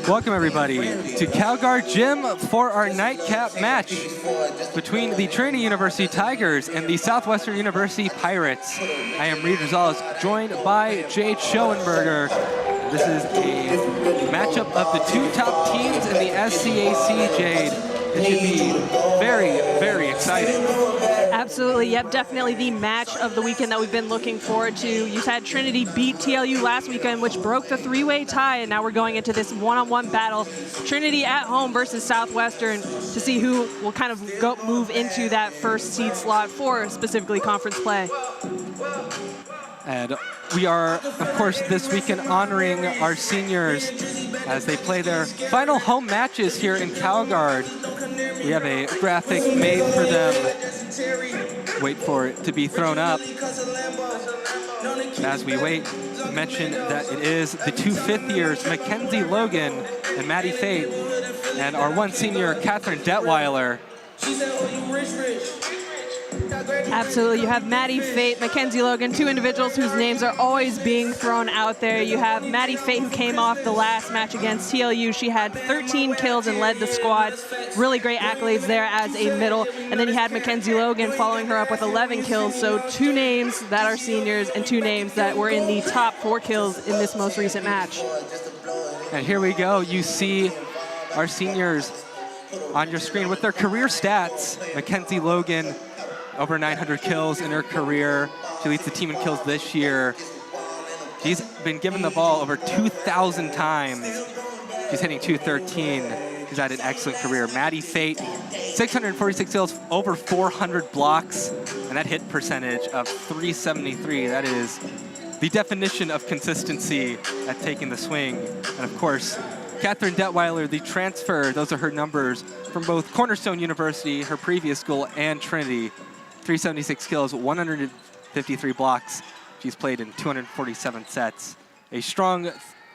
Welcome everybody to CalGuard Gym for our nightcap match between the Trinity University Tigers and the Southwestern University Pirates. I am Reed Rosales, joined by Jade Schoenberger. This is a matchup of the two top teams in the SCAC, Jade. It should be very, very exciting. Absolutely, yep, definitely the match of the weekend that we've been looking forward to. You had Trinity beat TLU last weekend, which broke the three-way tie, and now we're going into this one-on-one battle. Trinity at home versus Southwestern to see who will kind of move into that first seed slot for specifically conference play. And we are, of course, this weekend honoring our seniors as they play their final home matches here in CalGuard. We have a graphic made for them. Wait for it to be thrown up. As we wait, mention that it is the two fifth years, Mackenzie Logan and Maddie Fate, and our one senior, Catherine Detweiler. Absolutely, you have Maddie Fate, Mackenzie Logan, two individuals whose names are always being thrown out there. You have Maddie Fate, who came off the last match against TLU. She had 13 kills and led the squad. Really great accolades there as a middle. And then you had Mackenzie Logan following her up with 11 kills. So two names that are seniors and two names that were in the top 4 kills in this most recent match. And here we go. You see our seniors on your screen with their career stats. Mackenzie Logan, over 900 kills in her career. She leads the team in kills this year. She's been given the ball over 2,000 times. She's hitting 213. She's had an excellent career. Maddie Fate, 646 kills, over 400 blocks, and that hit percentage of 373. That is the definition of consistency at taking the swing. And of course, Catherine Detweiler, the transfer, those are her numbers from both Cornerstone University, her previous school, and Trinity. 376 kills, 153 blocks. She's played in 247 sets. A strong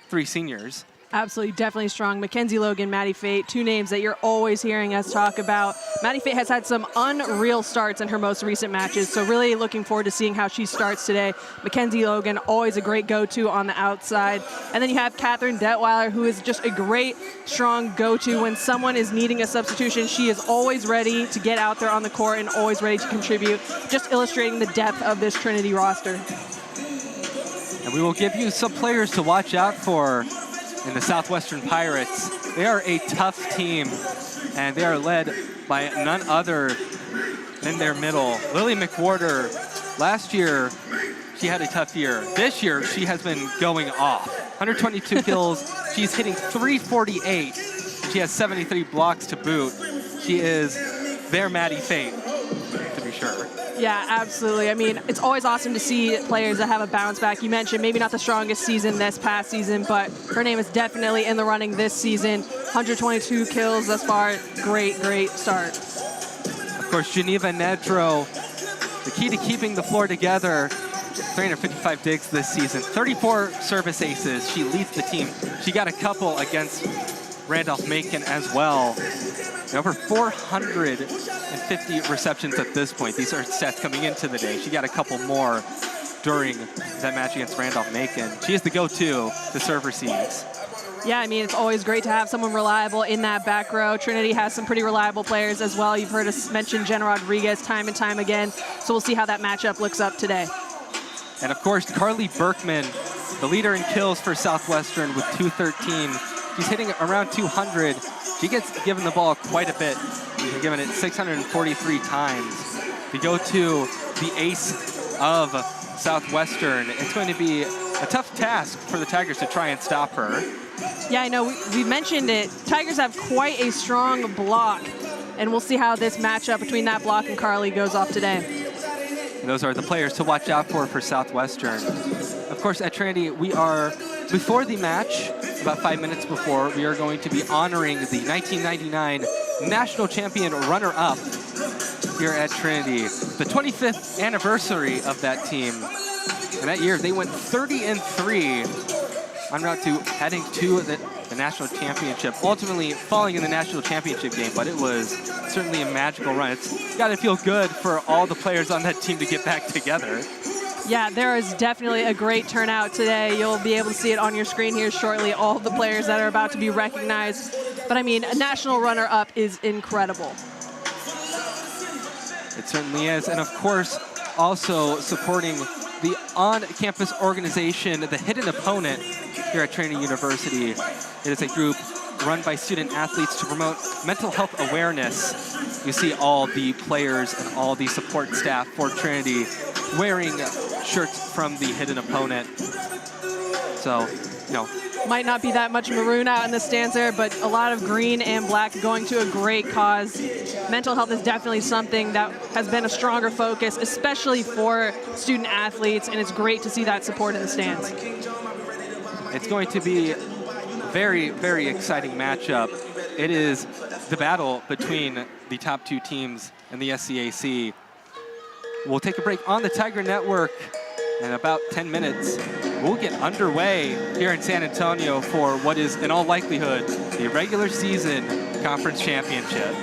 3 seniors. Absolutely, definitely strong. Mackenzie Logan, Maddie Fate, two names that you're always hearing us talk about. Maddie Fate has had some unreal starts in her most recent matches, so really looking forward to seeing how she starts today. Mackenzie Logan, always a great go-to on the outside. And then you have Catherine Detweiler, who is just a great, strong go-to. When someone is needing a substitution, she is always ready to get out there on the court and always ready to contribute, just illustrating the depth of this Trinity roster. And we will give you some players to watch out for in the Southwestern Pirates. They are a tough team, and they are led by none other than their middle, Lily McWhorter. Last year, she had a tough year. This year, she has been going off. 122 kills, she's hitting 348. She has 73 blocks to boot. She is their Maddie Fate, to be sure. Yeah, absolutely. I mean, it's always awesome to see players that have a bounce back. You mentioned maybe not the strongest season this past season, but her name is definitely in the running this season. 122 kills thus far. Great, great start. Of course, Geneva Nedro, the key to keeping the floor together. 355 digs this season, 34 service aces. She leads the team. She got a couple against Randolph-Macon as well. And over 450 receptions at this point. These are stats coming into the day. She got a couple more during that match against Randolph-Macon. She is the go-to to serve receives. Yeah, I mean, it's always great to have someone reliable in that back row. Trinity has some pretty reliable players as well. You've heard us mention Jenna Rodriguez time and time again. So we'll see how that matchup looks up today. And of course, Carly Berkman, the leader in kills for Southwestern with 213. She's hitting around 200. She gets given the ball quite a bit. She's been given it 643 times. To go to the ace of Southwestern, it's going to be a tough task for the Tigers to try and stop her. Yeah, I know. We mentioned it. Tigers have quite a strong block, and we'll see how this matchup between that block and Carly goes off today. And those are the players to watch out for Southwestern. Of course, at Trinity, we are, before the match, about 5 minutes before, we are going to be honoring the 1999 national champion runner-up here at Trinity. The 25th anniversary of that team. And that year, they went 30-3 en route to heading to the national championship, ultimately falling in the national championship game, but it was certainly a magical run. It's got to feel good for all the players on that team to get back together. Yeah, there is definitely a great turnout today. You'll be able to see it on your screen here shortly, all the players that are about to be recognized. But I mean, a national runner-up is incredible. It certainly is. And of course, also supporting the on-campus organization, the Hidden Opponent here at Trinity University. It is a group run by student athletes to promote mental health awareness. You see all the players and all the support staff for Trinity wearing shirts from the Hidden Opponent. So, you know, might not be that much maroon out in the stands there, but a lot of green and black going to a great cause. Mental health is definitely something that has been a stronger focus, especially for student athletes, and it's great to see that support in the stands. It's going to be a very, very exciting matchup. It is the battle between the top two teams in the SCAC. We'll take a break on the Tiger Network. In about 10 minutes, we'll get underway here in San Antonio for what is, in all likelihood, the regular season conference championship.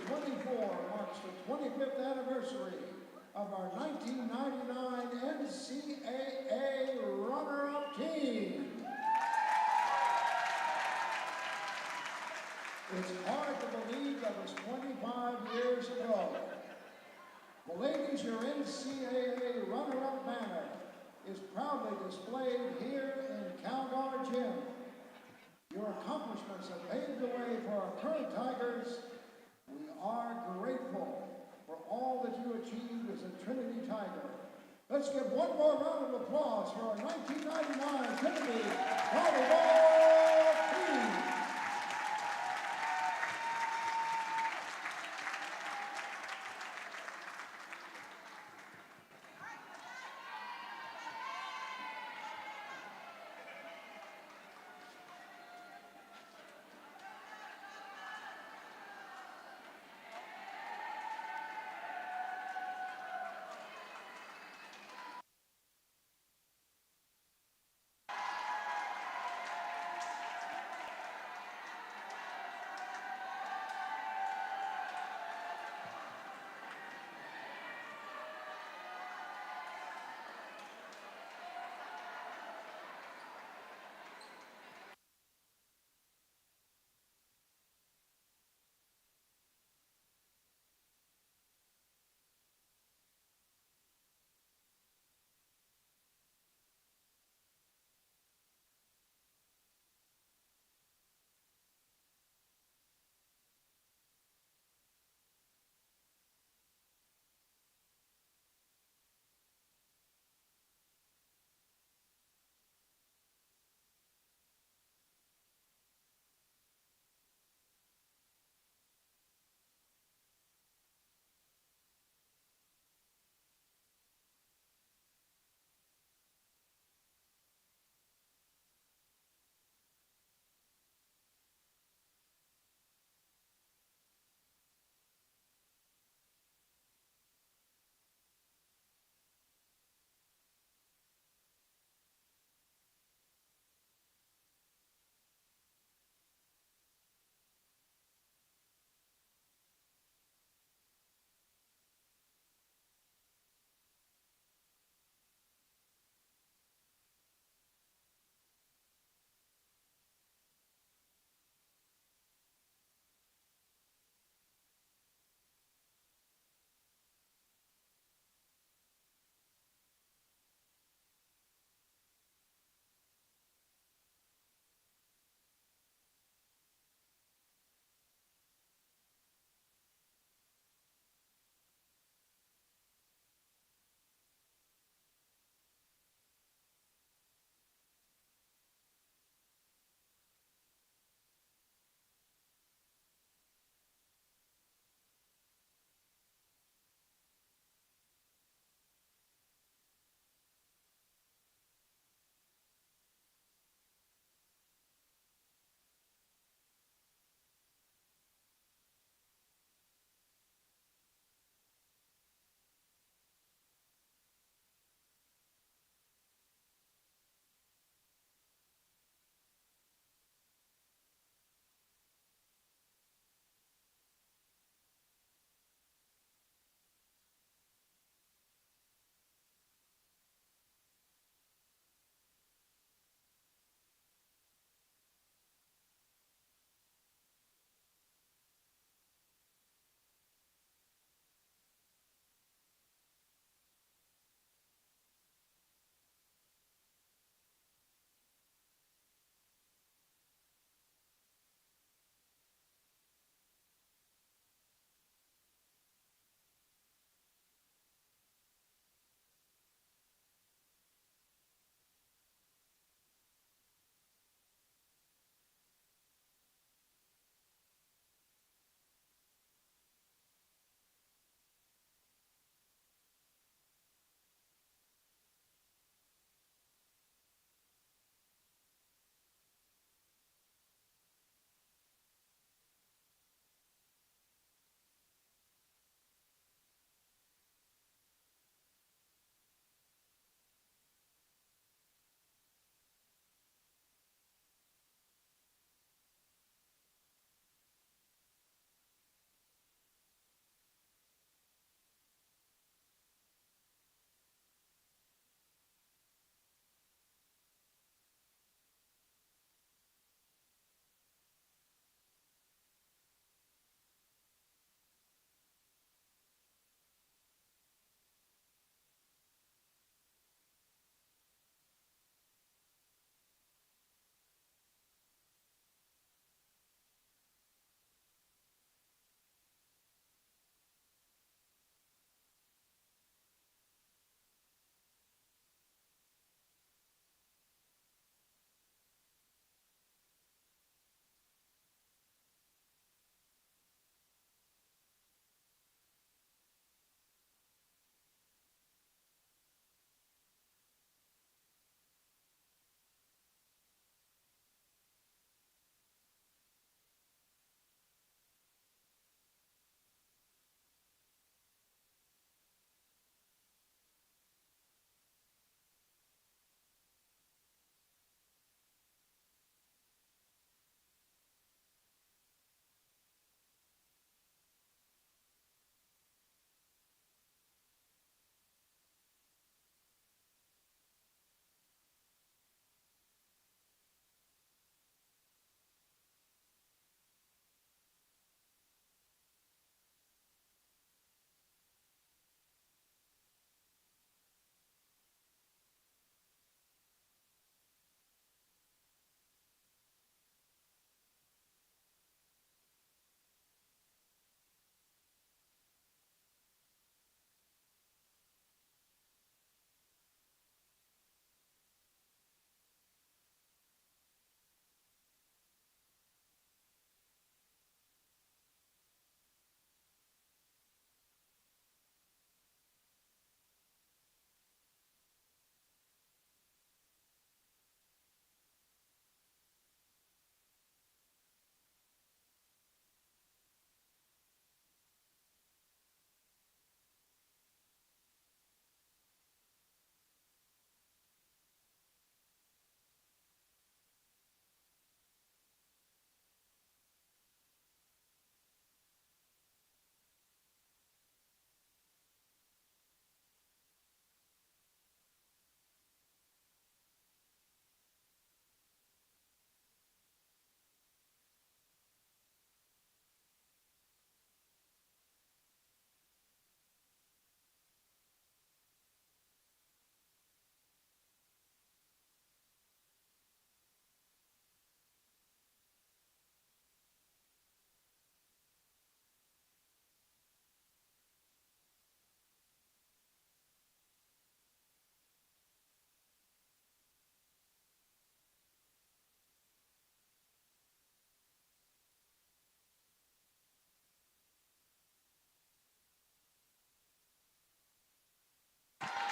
24 marks the 25th anniversary of our 1999 NCAA runner-up team. It's hard to believe that was 25 years ago. Well, ladies, your NCAA runner-up banner is proudly displayed here in Calgar Gym. Your accomplishments have paved the way for our current Tigers. We are grateful for all that you achieved as a Trinity Tiger. Let's give one more round of applause for our 1999 Trinity Volleyball team.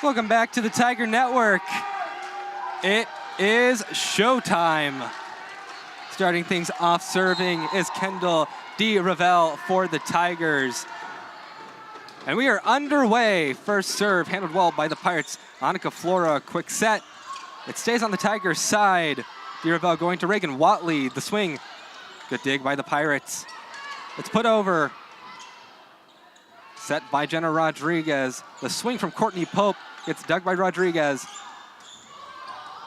Welcome back to the Tiger Network. It is showtime. Starting things off serving is Kendall DeRavel for the Tigers. And we are underway. First serve handled well by the Pirates. Annika Flora, quick set. It stays on the Tigers' side. DeRavel going to Reagan Watley. The swing. Good dig by the Pirates. It's put over. Set by Jenna Rodriguez. The swing from Courtney Pope gets dug by Rodriguez.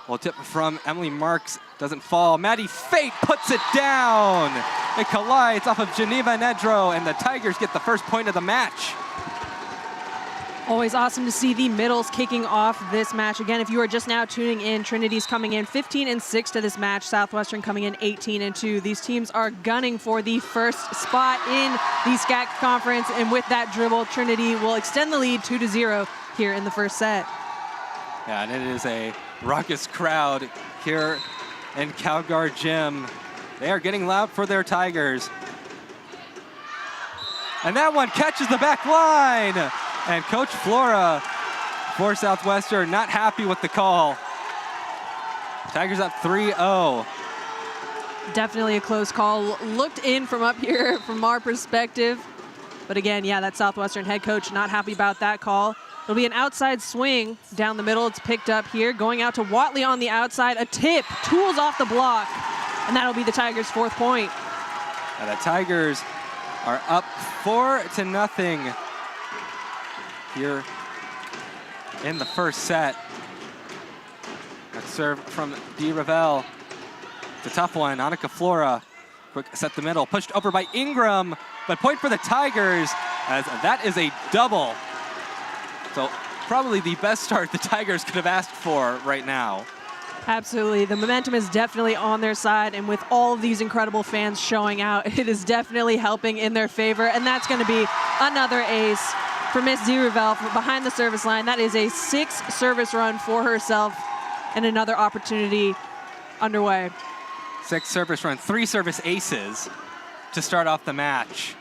Well, tip from Emily Marks doesn't fall. Maddie Fate puts it down. It collides off of Geneva Nedro, and the Tigers get the first point of the match. Always awesome to see the middles kicking off this match. Again, if you are just now tuning in, Trinity's coming in 15-6 to this match. Southwestern coming in 18-2. These teams are gunning for the first spot in the SCAC conference, and with that dribble, Trinity will extend the lead 2-0 here in the first set. Yeah, and it is a raucous crowd here in Calgar Gym. They are getting loud for their Tigers. And that one catches the back line. And Coach Flora for Southwestern not happy with the call. Tigers up 3-0. Definitely a close call. Looked in from up here from our perspective. But again, yeah, that Southwestern head coach not happy about that call. It'll be an outside swing down the middle. It's picked up here. Going out to Watley on the outside. A tip. Tools off the block. And that'll be the Tigers' 4th point. And the Tigers are up 4-0 here in the first set. That serve from DeRavel. It's a tough one. Annika Flora, quick set the middle. Pushed over by Ingram, but point for the Tigers, as that is a double. So probably the best start the Tigers could have asked for right now. Absolutely. The momentum is definitely on their side, and with all of these incredible fans showing out, it is definitely helping in their favor, and that's going to be another ace for Miss DeRavel from behind the service line. That is a 6th service run for herself, and another opportunity underway. 6 service run, 3 service aces to start off the match.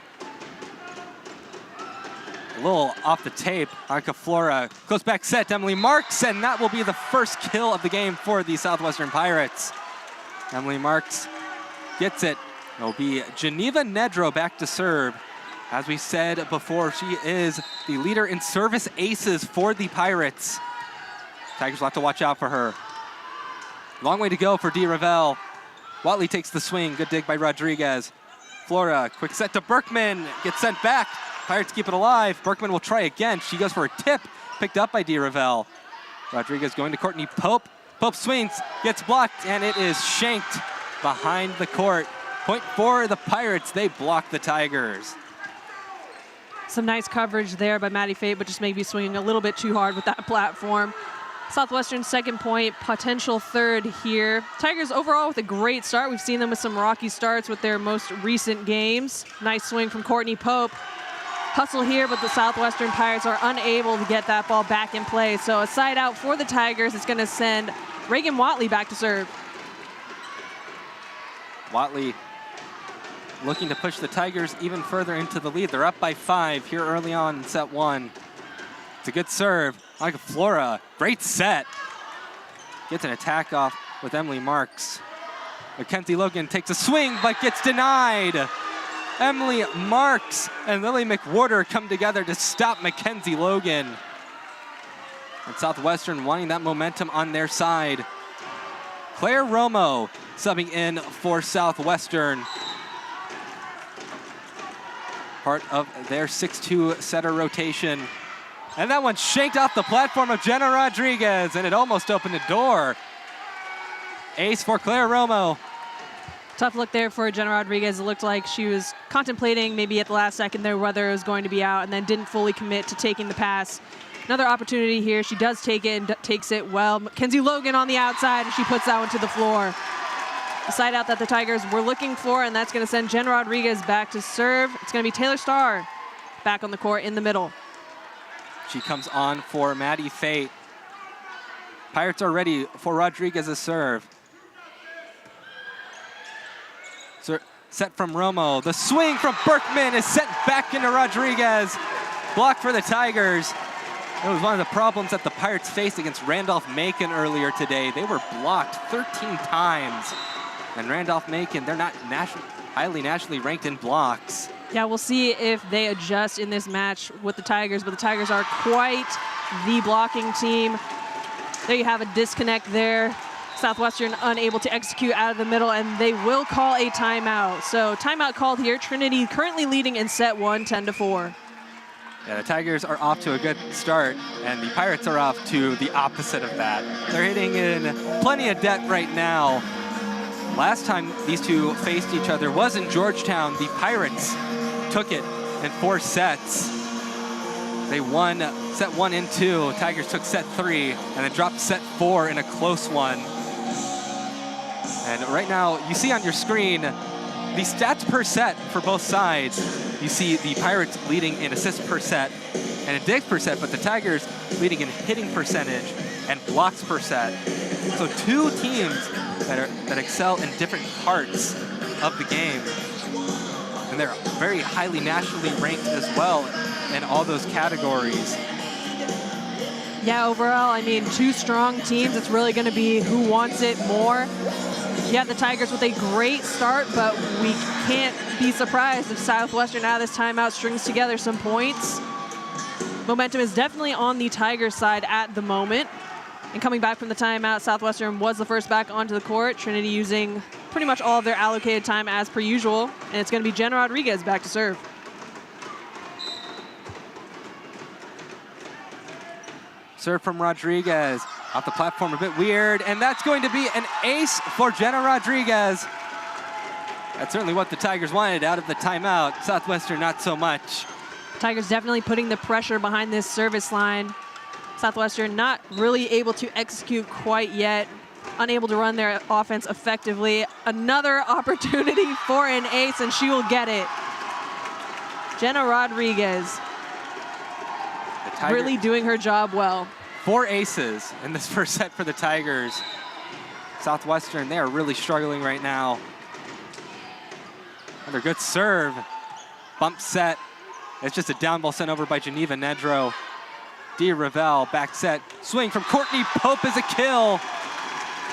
A little off the tape. Annika Flora goes back set to Emily Marks, and that will be the first kill of the game for the Southwestern Pirates. Emily Marks gets it. It'll be Geneva Nedro back to serve. As we said before, she is the leader in service aces for the Pirates. Tigers will have to watch out for her. Long way to go for DeRavel. Watley takes the swing. Good dig by Rodriguez. Flora, quick set to Berkman. Gets sent back. Pirates keep it alive. Berkman will try again. She goes for a tip. Picked up by DeRavel. Rodriguez going to Courtney Pope. Pope swings, gets blocked, and it is shanked behind the court. Point for the Pirates. They block the Tigers. Some nice coverage there by Maddie Fate, but just maybe swinging a little bit too hard with that platform. Southwestern's 2nd point, potential 3rd here. Tigers overall with a great start. We've seen them with some rocky starts with their most recent games. Nice swing from Courtney Pope. Hustle here, but the Southwestern Pirates are unable to get that ball back in play. So a side out for the Tigers. It's going to send Reagan Watley back to serve. Watley looking to push the Tigers even further into the lead. They're up by 5 here early on in set 1. It's a good serve. Annika Flora, great set. Gets an attack off with Emily Marks. Mackenzie Logan takes a swing, but gets denied. Emily Marks and Lily McWhorter come together to stop Mackenzie Logan. And Southwestern wanting that momentum on their side. Claire Romo subbing in for Southwestern. Part of their 6-2 setter rotation. And that one shanked off the platform of Jenna Rodriguez, and it almost opened the door. Ace for Claire Romo. Tough look there for Jenna Rodriguez. It looked like she was contemplating maybe at the last second there whether it was going to be out, and then didn't fully commit to taking the pass. Another opportunity here. She does take it and takes it well. Mackenzie Logan on the outside, and she puts that one to the floor. A side out that the Tigers were looking for, and that's going to send Jenna Rodriguez back to serve. It's going to be Taylor Starr back on the court in the middle. She comes on for Maddie Fate. Pirates are ready for Rodriguez's serve. Set from Romo. The swing from Berkman is sent back into Rodriguez. Block for the Tigers. It was one of the problems that the Pirates faced against Randolph-Macon earlier today. They were blocked 13 times. And Randolph-Macon, they're not highly nationally ranked in blocks. Yeah, we'll see if they adjust in this match with the Tigers, but the Tigers are quite the blocking team. There you have a disconnect there. Southwestern unable to execute out of the middle, and they will call a timeout. So timeout called here. Trinity currently leading in set 1, 10-4. Yeah, the Tigers are off to a good start, and the Pirates are off to the opposite of that. They're hitting in plenty of debt right now. Last time these two faced each other was in Georgetown. The Pirates took it in 4 sets. They won set 1 and 2. Tigers took set 3 and then dropped set 4 in a close one. And right now, you see on your screen the stats per set for both sides. You see the Pirates leading in assists per set and in digs per set, but the Tigers leading in hitting percentage and blocks per set. So 2 teams that excel in different parts of the game. And they're very highly nationally ranked as well in all those categories. Yeah, overall, I mean, 2 strong teams. It's really going to be who wants it more. Yeah, the Tigers with a great start, but we can't be surprised if Southwestern out of this timeout strings together some points. Momentum is definitely on the Tigers side at the moment. And coming back from the timeout, Southwestern was the first back onto the court. Trinity using pretty much all of their allocated time as per usual. And it's going to be Jenna Rodriguez back to serve. Serve from Rodriguez. Off the platform, a bit weird. And that's going to be an ace for Jenna Rodriguez. That's certainly what the Tigers wanted out of the timeout. Southwestern, not so much. Tigers definitely putting the pressure behind this service line. Southwestern not really able to execute quite yet. Unable to run their offense effectively. Another opportunity for an ace, and she will get it. Jenna Rodriguez really doing her job well. 4 aces in this first set for the Tigers. Southwestern, they are really struggling right now. Another good serve. Bump set. It's just a down ball sent over by Geneva Nedro. D. Ravel, back set. Swing from Courtney Pope is a kill.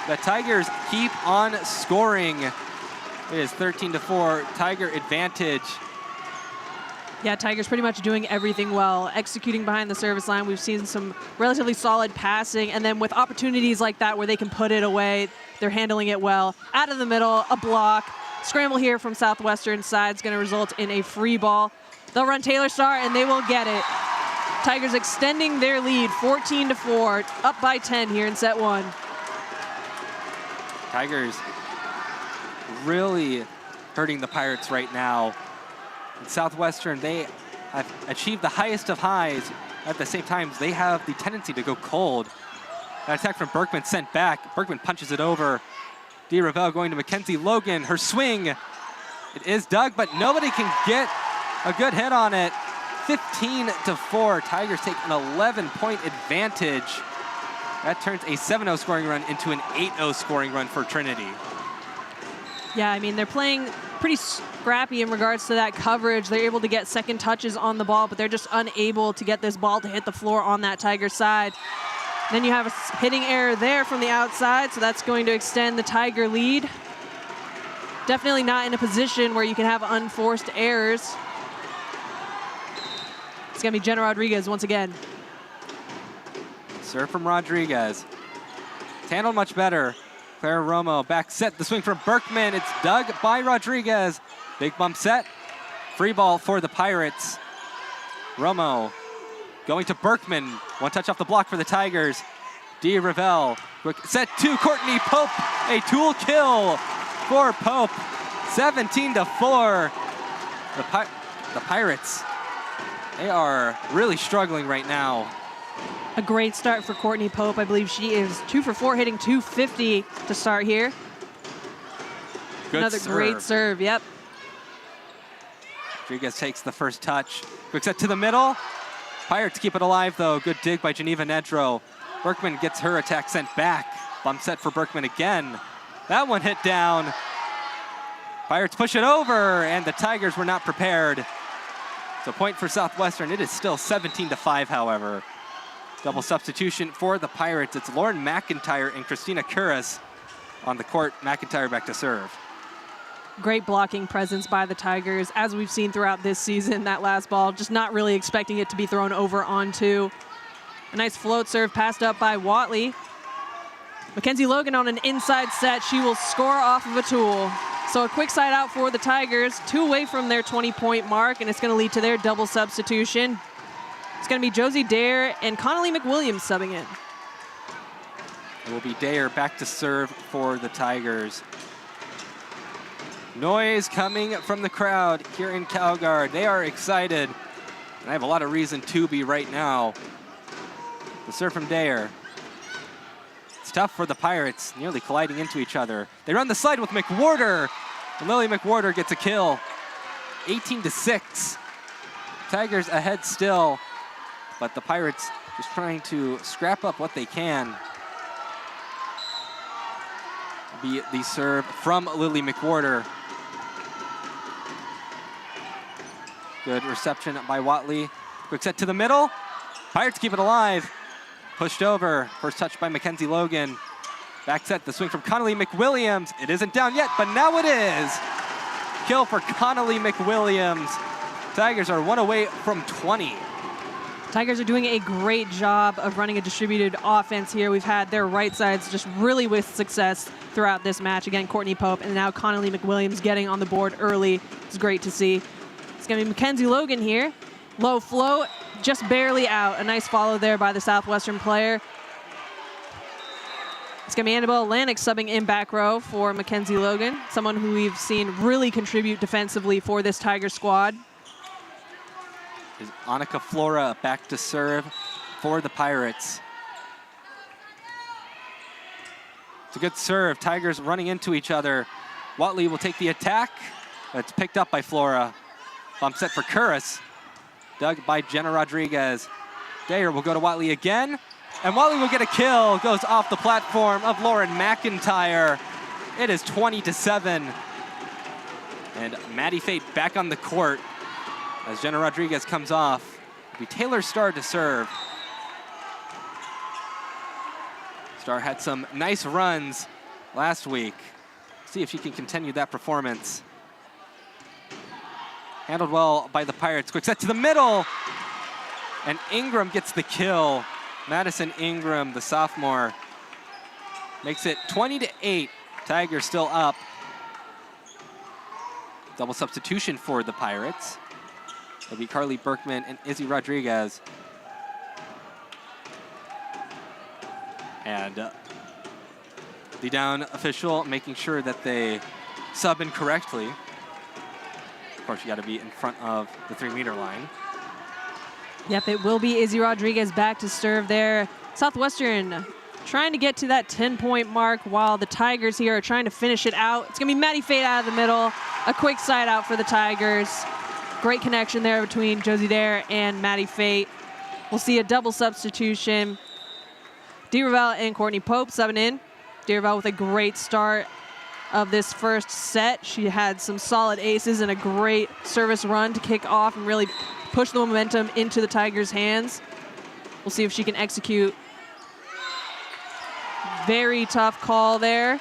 The Tigers keep on scoring. It is 13-4, Tiger advantage. Yeah, Tigers pretty much doing everything well. Executing behind the service line. We've seen some relatively solid passing, and then with opportunities like that where they can put it away, they're handling it well. Out of the middle, a block. Scramble here from Southwestern side is going to result in a free ball. They'll run Taylor Starr, and they will get it. Tigers extending their lead, 14-4, up by 10 here in set 1. Tigers really hurting the Pirates right now. In Southwestern, they have achieved the highest of highs. At the same time, they have the tendency to go cold. That attack from Berkman sent back. Berkman punches it over. D. Ravel going to Mackenzie Logan. Her swing, it is dug, but nobody can get a good hit on it. 15-4, Tigers take an 11-point advantage. That turns a 7-0 scoring run into an 8-0 scoring run for Trinity. Yeah, I mean, they're playing pretty scrappy in regards to that coverage. They're able to get second touches on the ball, but they're just unable to get this ball to hit the floor on that Tiger side. Then you have a hitting error there from the outside, so that's going to extend the Tiger lead. Definitely not in a position where you can have unforced errors. It's going to be Jenna Rodriguez once again. Serve from Rodriguez. It's handled much better. Clara Romo back set. The swing from Berkman. It's dug by Rodriguez. Big bump set. Free ball for the Pirates. Romo going to Berkman. One touch off the block for the Tigers. D. Ravel. Quick set to Courtney Pope. A tool kill for Pope. 17-4. The Pirates, they are really struggling right now. A great start for Courtney Pope. I believe she is 2 for 4, hitting .250 to start here. Good Another serve. great serve, yep. Rodriguez takes the first touch. Quick set to the middle. Pirates keep it alive, though. Good dig by Geneva Nedro. Berkman gets her attack sent back. Bump set for Berkman again. That one hit down. Pirates push it over, and the Tigers were not prepared. So point for Southwestern. It is still 17-5, however. Double substitution for the Pirates. It's Lauren McIntyre and Christina Kuras on the court. McIntyre back to serve. Great blocking presence by the Tigers, as we've seen throughout this season. That last ball, just not really expecting it to be thrown over onto. A nice float serve passed up by Watley. Mackenzie Logan on an inside set. She will score off of a tool. So a quick side out for the Tigers, 2 away from their 20-point mark, and it's going to lead to their double substitution. It's going to be Josie Dare and Connolly McWilliams subbing in. It will be Dare back to serve for the Tigers. Noise coming from the crowd here in Calgary. They are excited, and I have a lot of reason to be right now. The serve from Dare. It's tough for the Pirates, nearly colliding into each other. They run the slide with McWhorter, and Lily McWhorter gets a kill. 18-6. Tigers ahead still, but the Pirates just trying to scrap up what they can. Be the serve from Lily McWhorter. Good reception by Watley. Quick set to the middle. Pirates keep it alive. Pushed over. First touch by Mackenzie Logan. Back set, the swing from Connolly McWilliams. It isn't down yet, but now it is. Kill for Connolly McWilliams. Tigers are 1 away from 20. Tigers are doing a great job of running a distributed offense here. We've had their right sides just really with success throughout this match. Again, Courtney Pope and now Connolly McWilliams getting on the board early. It's great to see. It's going to be Mackenzie Logan here. Low float, just barely out. A nice follow there by the Southwestern player. It's going to be Annabelle Atlantic subbing in back row for Mackenzie Logan, someone who we've seen really contribute defensively for this Tiger squad. Is Annika Flora back to serve for the Pirates. It's a good serve. Tigers running into each other. Watley will take the attack. It's picked up by Flora. Bump set for Kuras. Dug by Jenna Rodriguez. Dare will go to Watley again. And Watley will get a kill. Goes off the platform of Lauren McIntyre. It is 20-7. And Maddie Fate back on the court as Jenna Rodriguez comes off. It'll be Taylor Starr to serve. Starr had some nice runs last week. See if she can continue that performance. Handled well by the Pirates. Quick set to the middle. And Ingram gets the kill. Madison Ingram, the sophomore, makes it 20-8. Tigers still up. Double substitution for the Pirates. It'll be Carly Berkman and Izzy Rodriguez. And the down official making sure that they sub in correctly. Of course, you got to be in front of the 3-meter line. Yep, it will be Izzy Rodriguez back to serve there. Southwestern trying to get to that 10-point mark while the Tigers here are trying to finish it out. It's going to be Maddie Fate out of the middle. A quick side out for the Tigers. Great connection there between Josie Dare and Maddie Fate. We'll see a double substitution. DeRavel and Courtney Pope subbing in. DeRavel with a great start of this first set. She had some solid aces and a great service run to kick off and really push the momentum into the Tigers' hands. We'll see if she can execute. Very tough call there.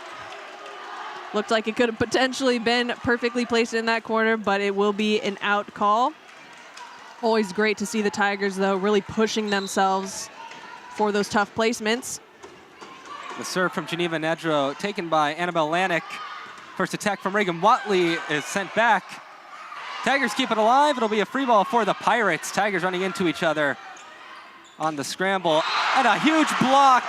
Looked like it could have potentially been perfectly placed in that corner, but it will be an out call. Always great to see the Tigers, though, really pushing themselves for those tough placements. The serve from Geneva Nedro taken by Annabelle Lanik. First attack from Reagan Watley is sent back. Tigers keep it alive. It'll be a free ball for the Pirates. Tigers running into each other on the scramble. And a huge block.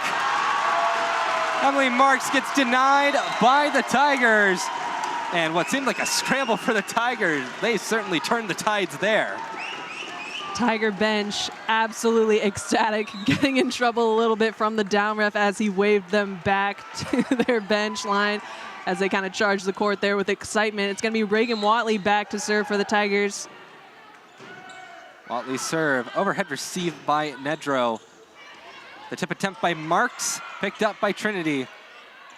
Emily Marks gets denied by the Tigers. And what seemed like a scramble for the Tigers, they certainly turned the tides there. Tiger bench absolutely ecstatic, getting in trouble a little bit from the down ref as he waved them back to their bench line as they kind of charged the court there with excitement. It's going to be Reagan Watley back to serve for the Tigers. Watley serve, overhead receive by Nedro. The tip attempt by Marks, picked up by Trinity,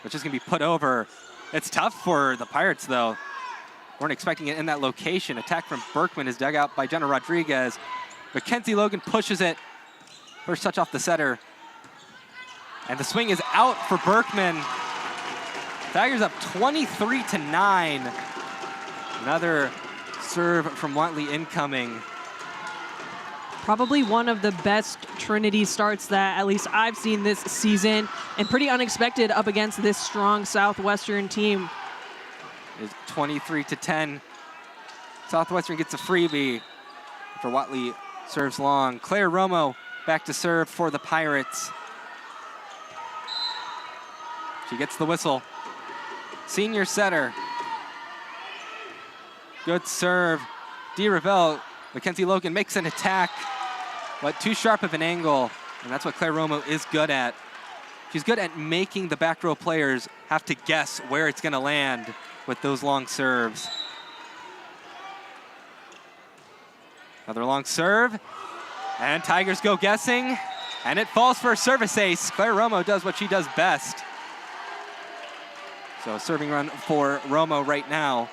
which is going to be put over. It's tough for the Pirates, though. Weren't expecting it in that location. Attack from Berkman is dug out by Jenna Rodriguez. Mackenzie Logan pushes it. First touch off the setter. And the swing is out for Berkman. Tigers up 23-9. Another serve from Watley incoming. Probably one of the best Trinity starts that at least I've seen this season, and pretty unexpected up against this strong Southwestern team. It's 23-10. Southwestern gets a freebie after Watley serves long. Claire Romo back to serve for the Pirates. She gets the whistle. Senior setter. Good serve. Dee Ravel. Mackenzie Logan makes an attack, but too sharp of an angle, and that's what Claire Romo is good at. She's good at making the back row players have to guess where it's going to land with those long serves. Another long serve, and Tigers go guessing, and it falls for a service ace. Claire Romo does what she does best. So a serving run for Romo right now.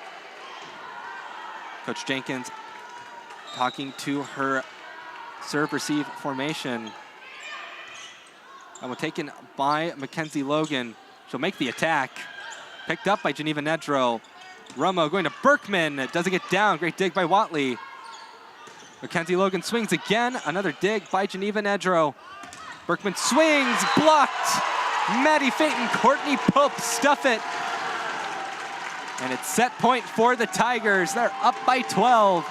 Coach Jenkins talking to her serve-receive formation. And we're taken by Mackenzie Logan. She'll make the attack. Picked up by Geneva Nedro. Romo going to Berkman. Doesn't get down. Great dig by Watley. Mackenzie Logan swings again. Another dig by Geneva Nedro. Berkman swings. Blocked. Maddie Fate and Courtney Pope stuff it. And it's set point for the Tigers. They're up by 12.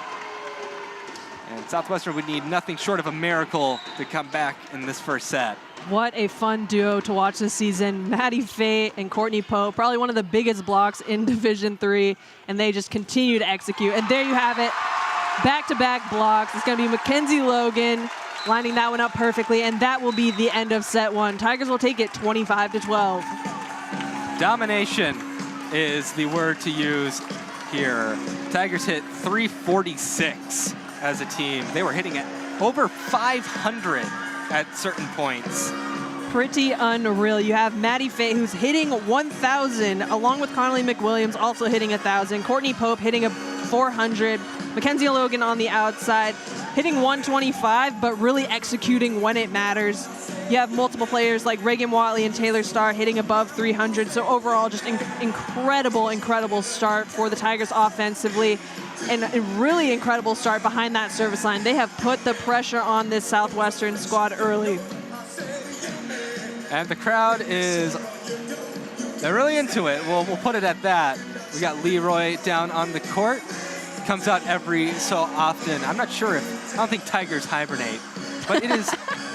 And Southwestern would need nothing short of a miracle to come back in this first set. What a fun duo to watch this season. Maddie Fate and Courtney Pope, probably one of the biggest blocks in Division III, and they just continue to execute. And there you have it, back-to-back blocks. It's going to be Mackenzie Logan lining that one up perfectly, and that will be the end of set one. Tigers will take it 25-12. Domination is the word to use here. Tigers hit 346 as a team. They were hitting at over 500 at certain points. Pretty unreal. You have Maddie Fate, who's hitting 1,000, along with Connolly McWilliams also hitting 1,000. Courtney Pope hitting a 400. Mackenzie Logan on the outside, hitting 125, but really executing when it matters. You have multiple players like Reagan Watley and Taylor Starr hitting above 300. So overall, just incredible start for the Tigers offensively. And a really incredible start behind that service line. They have put the pressure on this Southwestern squad early. And the crowd they're really into it. We'll put it at that. We got Leroy down on the court. Comes out every so often. I don't think Tigers hibernate, but it is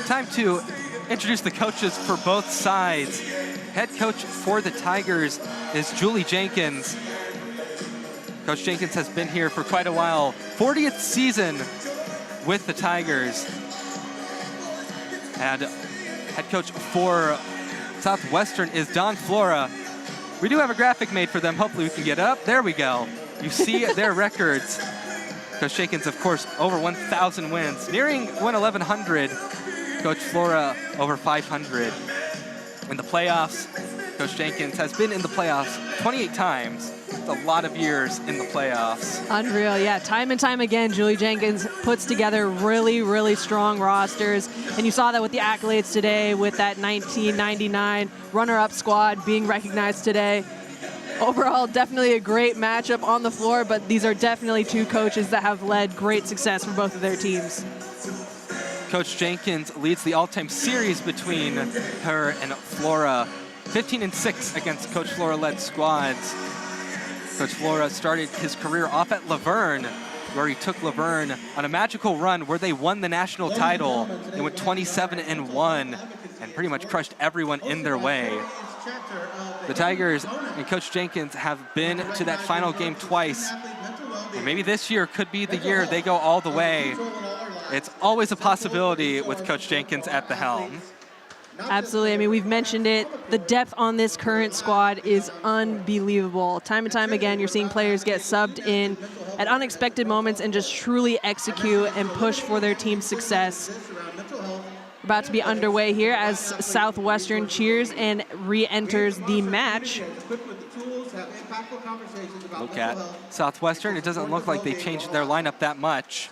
time to introduce the coaches for both sides. Head coach for the Tigers is Julie Jenkins. Coach Jenkins has been here for quite a while. 40th season with the Tigers. And head coach for Southwestern is Don Flora. We do have a graphic made for them. Hopefully we can get it up. There we go. You see their records. Coach Jenkins, of course, over 1,000 wins. Nearing 1,100. Coach Flora over 500. In the playoffs, Coach Jenkins has been in the playoffs 28 times. It's a lot of years in the playoffs. Unreal, yeah. Time and time again, Julie Jenkins puts together really strong rosters. And you saw that with the accolades today with that 1999 runner-up squad being recognized today. Overall, definitely a great matchup on the floor, but these are definitely two coaches that have led great success for both of their teams. Coach Jenkins leads the all-time series between her and Flora. 15-6 against Coach Flora-led squads. Coach Flora started his career off at Laverne, where he took Laverne on a magical run where they won the national title. They went 27-1 and pretty much crushed everyone in their way. The Tigers and Coach Jenkins have been to that final game twice. And maybe this year could be the year they go all the way. It's always a possibility with Coach Jenkins at the helm. Absolutely. I mean, we've mentioned it. The depth on this current squad is unbelievable. Time and time again, you're seeing players get subbed in at unexpected moments and just truly execute and push for their team's success. We're about to be underway here as Southwestern cheers and re-enters the match. Look at Southwestern. It doesn't look like they changed their lineup that much,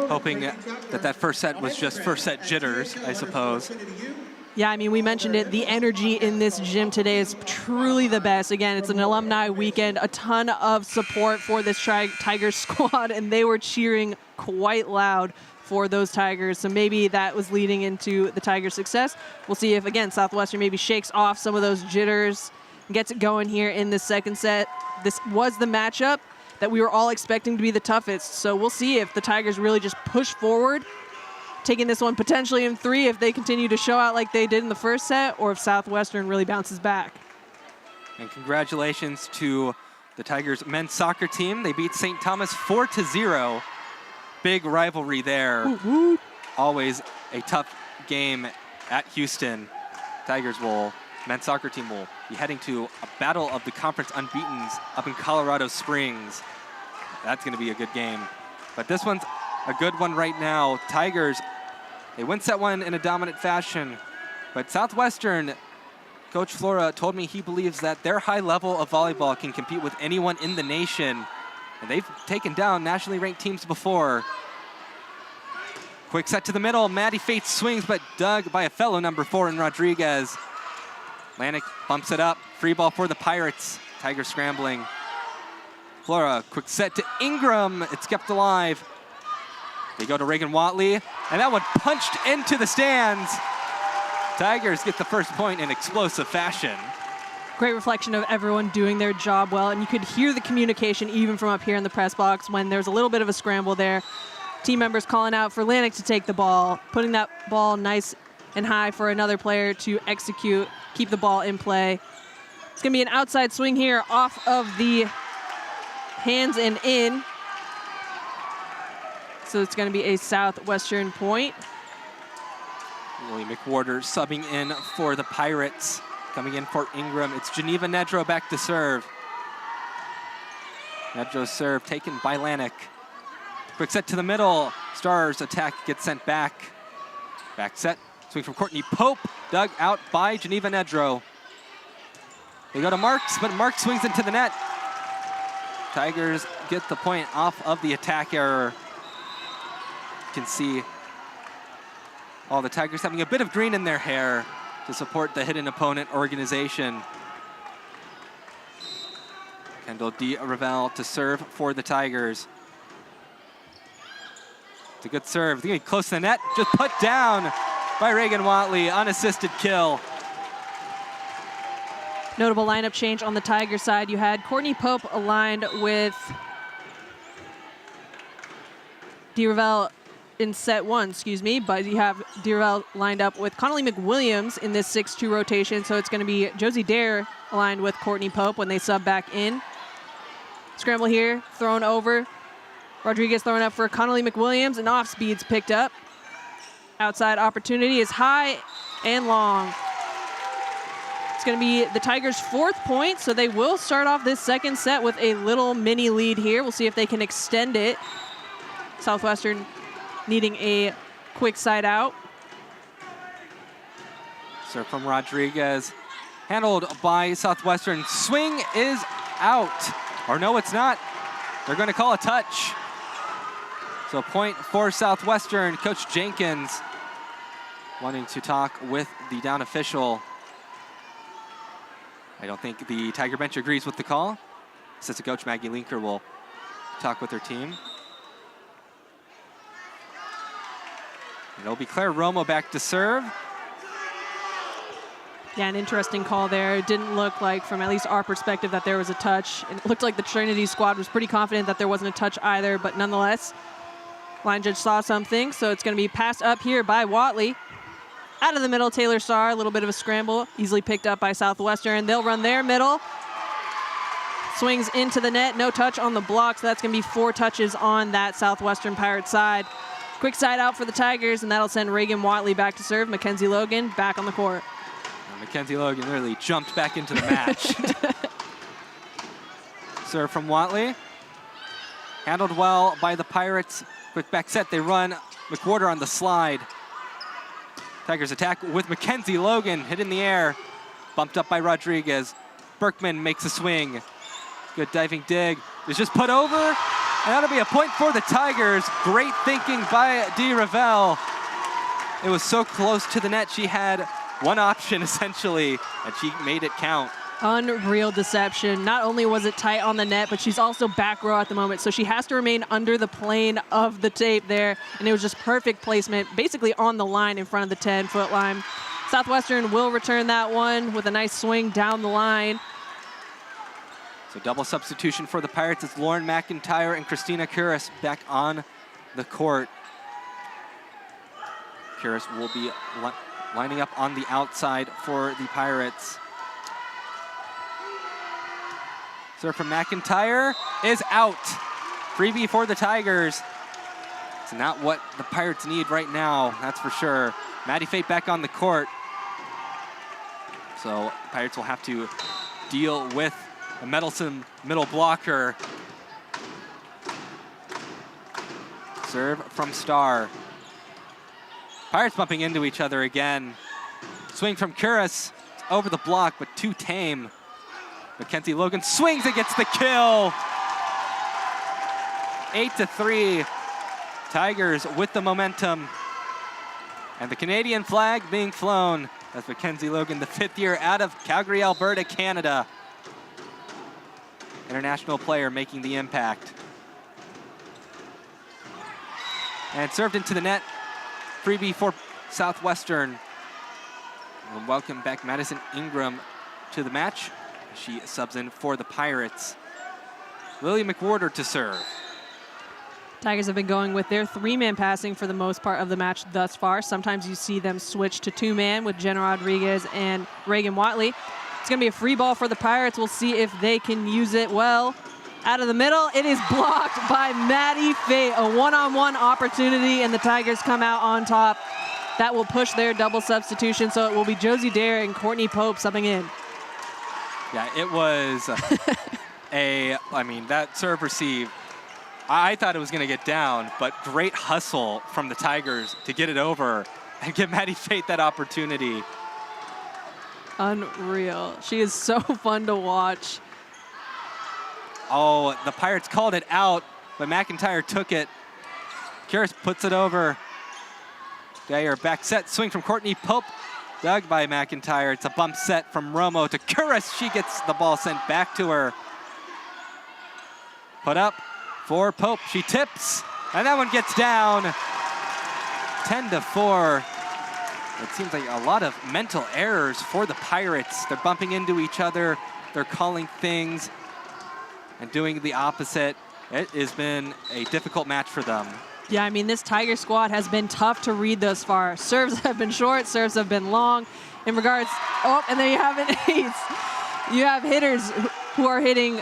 hoping that first set was just first set jitters, I suppose. Yeah, I mean, we mentioned it. The energy in this gym today is truly the best. Again, it's an alumni weekend, a ton of support for this Tigers squad, and they were cheering quite loud for those Tigers. So maybe that was leading into the Tigers' success. We'll see if, again, Southwestern maybe shakes off some of those jitters and gets it going here in the second set. This was the matchup that we were all expecting to be the toughest. So we'll see if the Tigers really just push forward, taking this one potentially in 3 if they continue to show out like they did in the first set, or if Southwestern really bounces back. And congratulations to the Tigers men's soccer team. They beat St. Thomas 4-0. Big rivalry there. Woo-hoo. Always a tough game at Houston. Men's soccer team will be heading to a battle of the conference unbeatens up in Colorado Springs. That's going to be a good game. But this one's a good one right now. Tigers, they win set 1 in a dominant fashion. But Southwestern, Coach Flora told me he believes that their high level of volleyball can compete with anyone in the nation. And they've taken down nationally ranked teams before. Quick set to the middle. Maddie Fate swings, but dug by a fellow number 4 in Rodriguez. Lanik bumps it up. Free ball for the Pirates. Tigers scrambling. Flora, quick set to Ingram. It's kept alive. They go to Reagan Watley, and that one punched into the stands. Tigers get the first point in explosive fashion. Great reflection of everyone doing their job well, and you could hear the communication even from up here in the press box when there's a little bit of a scramble there. Team members calling out for Lanik to take the ball, putting that ball nice and high for another player to execute, keep the ball in play. It's going to be an outside swing here off of the hands and in. So it's going to be a Southwestern point. Willie McWhorter subbing in for the Pirates. Coming in for Ingram, it's Geneva Nedro back to serve. Nedro's serve taken by Lanik. Quick set to the middle. Stars attack gets sent back. Back set. Swing from Courtney Pope. Dug out by Geneva Nedro. They go to Marks, but Marks swings into the net. Tigers get the point off of the attack error. You can see all the Tigers having a bit of green in their hair to support the hidden opponent organization. Kendall D. Ravel to serve for the Tigers. It's a good serve. Getting close to the net. Just put down by Reagan Watley. Unassisted kill. Notable lineup change on the Tiger side. You had Courtney Pope aligned with D. Ravel in set 1, but you have D. Ravel lined up with Connolly McWilliams in this 6-2 rotation, so it's going to be Josie Dare aligned with Courtney Pope when they sub back in. Scramble here, thrown over. Rodriguez throwing up for Connolly McWilliams, and off speed's picked up. Outside opportunity is high and long. It's going to be the Tigers' 4th point, so they will start off this second set with a little mini lead here. We'll see if they can extend it. Southwestern needing a quick side out. Serve from Rodriguez. Handled by Southwestern. Swing is out. Or no, it's not. They're going to call a touch. So point for Southwestern. Coach Jenkins wanting to talk with the down official. I don't think the Tiger bench agrees with the call. Assistant coach Maggie Linker will talk with her team. And it'll be Claire Romo back to serve. Yeah, an interesting call there. It didn't look like, from at least our perspective, that there was a touch. It looked like the Trinity squad was pretty confident that there wasn't a touch either, but nonetheless, line judge saw something, so it's going to be passed up here by Watley. Out of the middle, Taylor Starr, a little bit of a scramble, easily picked up by Southwestern. They'll run their middle. Swings into the net, no touch on the block, so that's going to be 4 touches on that Southwestern Pirates side. Quick side out for the Tigers, and that'll send Reagan Watley back to serve. Mackenzie Logan back on the court. Mackenzie Logan literally jumped back into the match. Serve from Watley. Handled well by the Pirates. Quick back set, they run. McWhorter on the slide. Tigers attack with Mackenzie Logan, hit in the air. Bumped up by Rodriguez. Berkman makes a swing. Good diving dig. It's just put over, and that'll be a point for the Tigers. Great thinking by Di Ravel. It was so close to the net. She had one option, essentially, and she made it count. Unreal deception. Not only was it tight on the net, but she's also back row at the moment, so she has to remain under the plane of the tape there, and it was just perfect placement, basically on the line in front of the 10-foot line. Southwestern will return that one with a nice swing down the line. So double substitution for the Pirates. It's Lauren McIntyre and Christina Kuras back on the court. Kuras will be lining up on the outside for the Pirates. Serve from McIntyre is out. Freebie for the Tigers. It's not what the Pirates need right now, that's for sure. Maddie Fate back on the court. So the Pirates will have to deal with a meddlesome middle blocker. Serve from Starr. Pirates bumping into each other again. Swing from Kuras over the block, but too tame. Mackenzie Logan swings and gets the kill. 8-3. Tigers with the momentum. And the Canadian flag being flown as Mackenzie Logan, the 5th year out of Calgary, Alberta, Canada. International player making the impact. And served into the net. Freebie for Southwestern. We'll welcome back Madison Ingram to the match. She subs in for the Pirates. Lily McWhorter to serve. Tigers have been going with their 3-man passing for the most part of the match thus far. Sometimes you see them switch to 2-man with Jenna Rodriguez and Reagan Watley. It's going to be a free ball for the Pirates. We'll see if they can use it well. Out of the middle, it is blocked by Maddie Fate. A one-on-one opportunity, and the Tigers come out on top. That will push their double substitution, so it will be Josie Dare and Courtney Pope subbing in. Yeah, it was that serve receive, I thought it was going to get down, but great hustle from the Tigers to get it over and give Maddie Fate that opportunity. Unreal. She is so fun to watch. Oh, the Pirates called it out, but McIntyre took it. Kuras puts it over. Dyer back set, swing from Courtney Pope. Dug by McIntyre. It's a bump set from Romo to Kuras. She gets the ball sent back to her. Put up for Pope. She tips, and that one gets down. 10-4. It seems like a lot of mental errors for the Pirates. They're bumping into each other. They're calling things and doing the opposite. It has been a difficult match for them. Yeah, I mean, this Tiger squad has been tough to read thus far. Serves have been short, serves have been long. In regards, and there you have it, ace. You have hitters who are hitting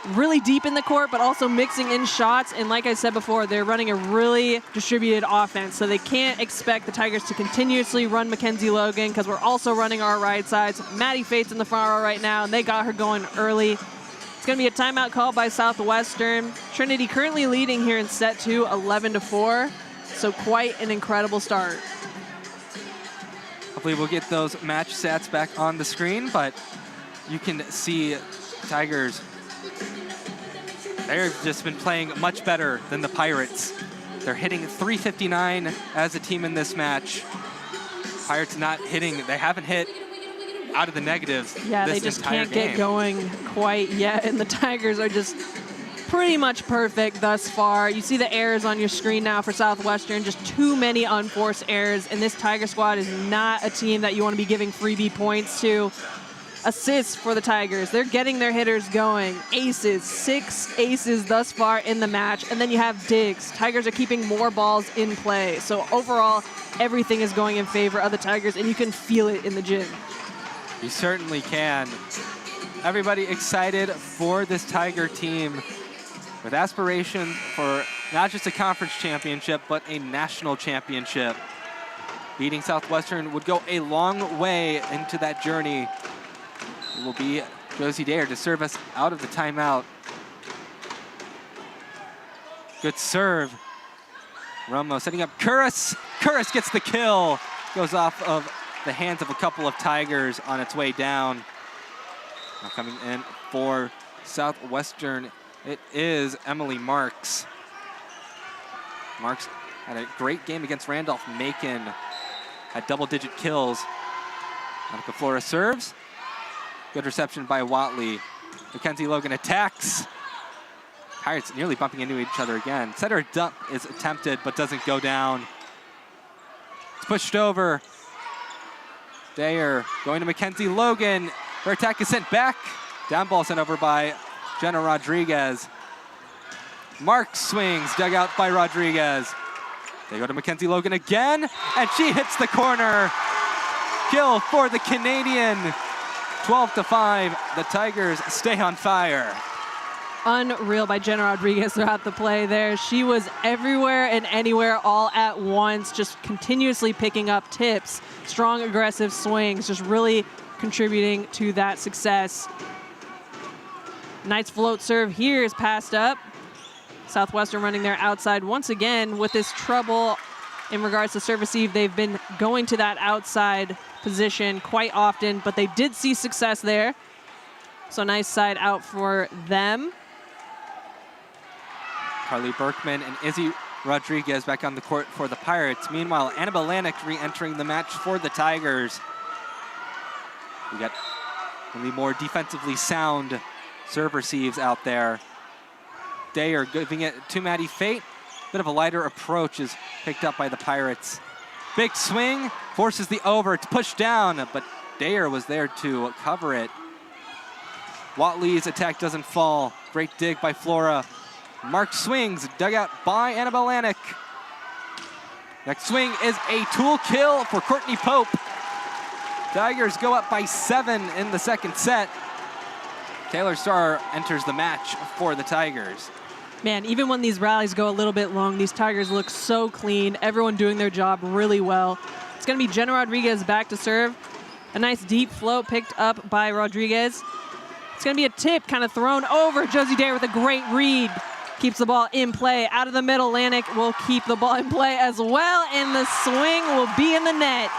really deep in the court, but also mixing in shots. And like I said before, they're running a really distributed offense. So they can't expect the Tigers to continuously run Mackenzie Logan because we're also running our right sides. Maddie Fate's in the front row right now, and they got her going early. It's going to be a timeout called by Southwestern. Trinity currently leading here in set 2, 11-4. So quite an incredible start. Hopefully we'll get those match stats back on the screen, but you can see Tigers, they've just been playing much better than the Pirates. They're hitting .359 as a team in this match. Pirates not hitting, they haven't hit out of the negatives. Yeah, this they just entire can't game. get going quite yet, and the Tigers are just pretty much perfect thus far. You see the errors on your screen now for Southwestern, just too many unforced errors, and this Tiger squad is not a team that you want to be giving freebie points to. Assists for the Tigers. They're getting their hitters going. Aces, 6 aces thus far in the match, and then you have digs. Tigers are keeping more balls in play. So overall, everything is going in favor of the Tigers, and you can feel it in the gym. You certainly can. Everybody excited for this Tiger team with aspirations for not just a conference championship, but a national championship. Beating Southwestern would go a long way into that journey. It will be Josie Dare to serve us out of the timeout. Good serve. Romo setting up Kuras. Kuras gets the kill. Goes off of the hands of a couple of Tigers on its way down. Now coming in for Southwestern, it is Emily Marks. Marks had a great game against Randolph-Macon, had double-digit kills. Monica Flora serves. Good reception by Watley. Mackenzie Logan attacks. Pirates nearly bumping into each other again. Setter dump is attempted, but doesn't go down. It's pushed over. Dayer going to Mackenzie Logan. Her attack is sent back. Down ball sent over by Jenna Rodriguez. Marks swings, dug out by Rodriguez. They go to Mackenzie Logan again, and she hits the corner. Kill for the Canadian. 12-5, the Tigers stay on fire. Unreal by Jenna Rodriguez throughout the play there. She was everywhere and anywhere all at once, just continuously picking up tips, strong, aggressive swings, just really contributing to that success. Knight's float serve here is passed up. Southwestern running their outside once again with this trouble in regards to serve receive. They've been going to that outside position quite often, but they did see success there. So nice side out for them. Carly Berkman and Izzy Rodriguez back on the court for the Pirates. Meanwhile, Annabelle Lanik re-entering the match for the Tigers. We got maybe more defensively sound serve receives out there. Dayer giving it to Maddie Fate. Bit of a lighter approach is picked up by the Pirates. Big swing, forces the over. It's pushed down, but Dayer was there to cover it. Watley's attack doesn't fall. Great dig by Flora. Mark swings, dug out by Annabelle Lanik. Next swing is a tool kill for Courtney Pope. Tigers go up by 7 in the second set. Taylor Starr enters the match for the Tigers. Man, even when these rallies go a little bit long, these Tigers look so clean. Everyone doing their job really well. It's going to be Jenna Rodriguez back to serve. A nice deep float picked up by Rodriguez. It's going to be a tip kind of thrown over. Josie Dayer with a great read. Keeps the ball in play. Out of the middle, Lanik will keep the ball in play as well, and the swing will be in the net.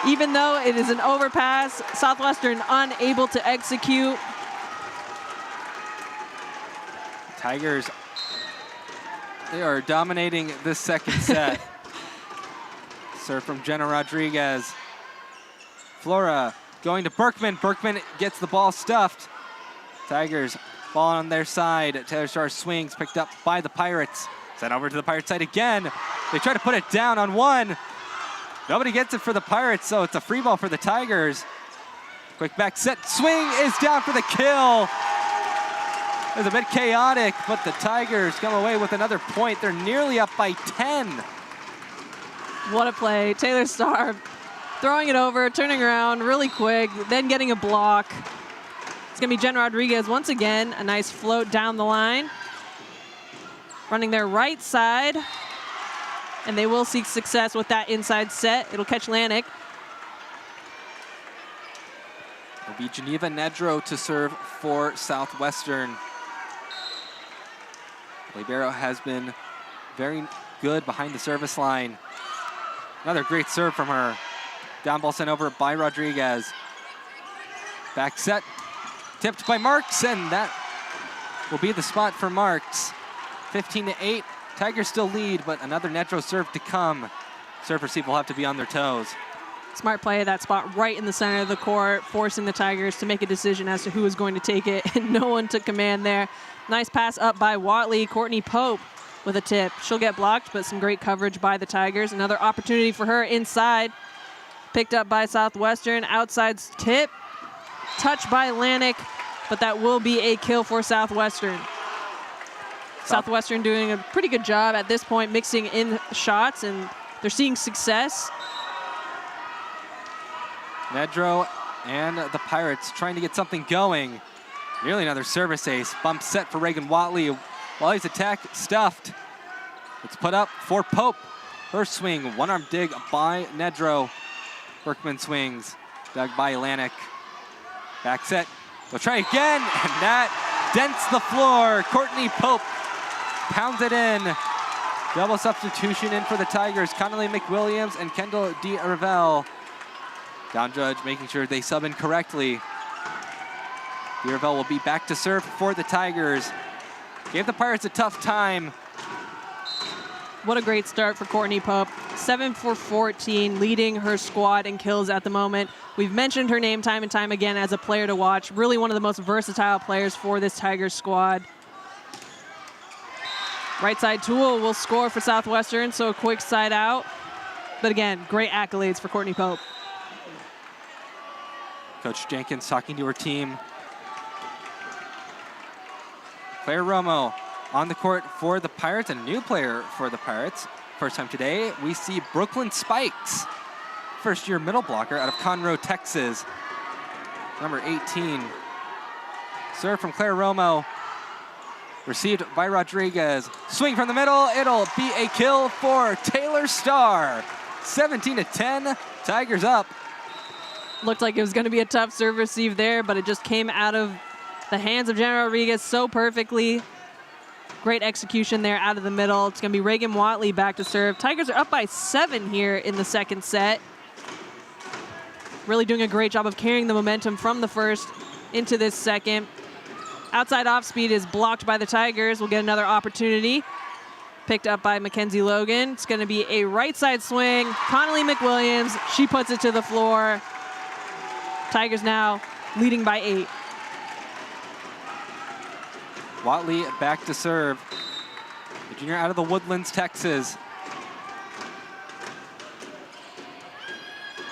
Even though it is an overpass, Southwestern unable to execute. Tigers, they are dominating this second set. Serve from Jenna Rodriguez. Flora going to Berkman. Berkman gets the ball stuffed. Tigers, ball on their side. Taylor Starr swings, picked up by the Pirates. Sent over to the Pirates side again. They try to put it down on one. Nobody gets it for the Pirates, so it's a free ball for the Tigers. Quick back set, swing is down for the kill. It was a bit chaotic, but the Tigers come away with another point. They're nearly up by 10. What a play. Taylor Starr throwing it over, turning around really quick, then getting a block. It's going to be Jen Rodriguez once again. A nice float down the line. Running their right side. And they will seek success with that inside set. It'll catch Lanik. It'll be Geneva Nedro to serve for Southwestern. Libero has been very good behind the service line. Another great serve from her. Down ball sent over by Rodriguez. Back set, tipped by Marks, and that will be the spot for Marks. 15-8, Tigers still lead, but another Nedro serve to come. Serve receive will have to be on their toes. Smart play at that spot right in the center of the court, forcing the Tigers to make a decision as to who is going to take it, and no one took command there. Nice pass up by Watley. Courtney Pope with a tip. She'll get blocked, but some great coverage by the Tigers. Another opportunity for her inside. Picked up by Southwestern. Outside tip. Touched by Lanik, but that will be a kill for Southwestern. Southwestern doing a pretty good job at this point, mixing in shots, and they're seeing success. Nedro and the Pirates trying to get something going. Nearly another service ace. Bump set for Reagan Watley. Watley's attack stuffed. It's put up for Pope. Her swing, one-arm dig by Nedro. Berkman swings, dug by Lanik. Back set, they'll try again, and that dents the floor. Courtney Pope pounds it in. Double substitution in for the Tigers. Connolly McWilliams and Kendall D. Ravel. Down judge making sure they sub in correctly. Ravel will be back to serve for the Tigers. Gave the Pirates a tough time. What a great start for Courtney Pope. 7 for 14, leading her squad in kills at the moment. We've mentioned her name time and time again as a player to watch. Really one of the most versatile players for this Tigers squad. Right side Toole will score for Southwestern, so a quick side out. But again, great accolades for Courtney Pope. Coach Jenkins talking to her team. Claire Romo on the court for the Pirates, and a new player for the Pirates. First time today, we see Brooklyn Spikes, first-year middle blocker out of Conroe, Texas. Number 18. Serve from Claire Romo. Received by Rodriguez. Swing from the middle. It'll be a kill for Taylor Starr. 17-10. Tigers up. Looked like it was going to be a tough serve receive there, but it just came out of the hands of Jenna Rodriguez so perfectly. Great execution there out of the middle. It's going to be Reagan Watley back to serve. Tigers are up by 7 here in the second set. Really doing a great job of carrying the momentum from the first into this second. Outside off speed is blocked by the Tigers. We'll get another opportunity. Picked up by Mackenzie Logan. It's going to be a right side swing. Connolly McWilliams, she puts it to the floor. Tigers now leading by 8. Watley back to serve. The junior out of the Woodlands, Texas.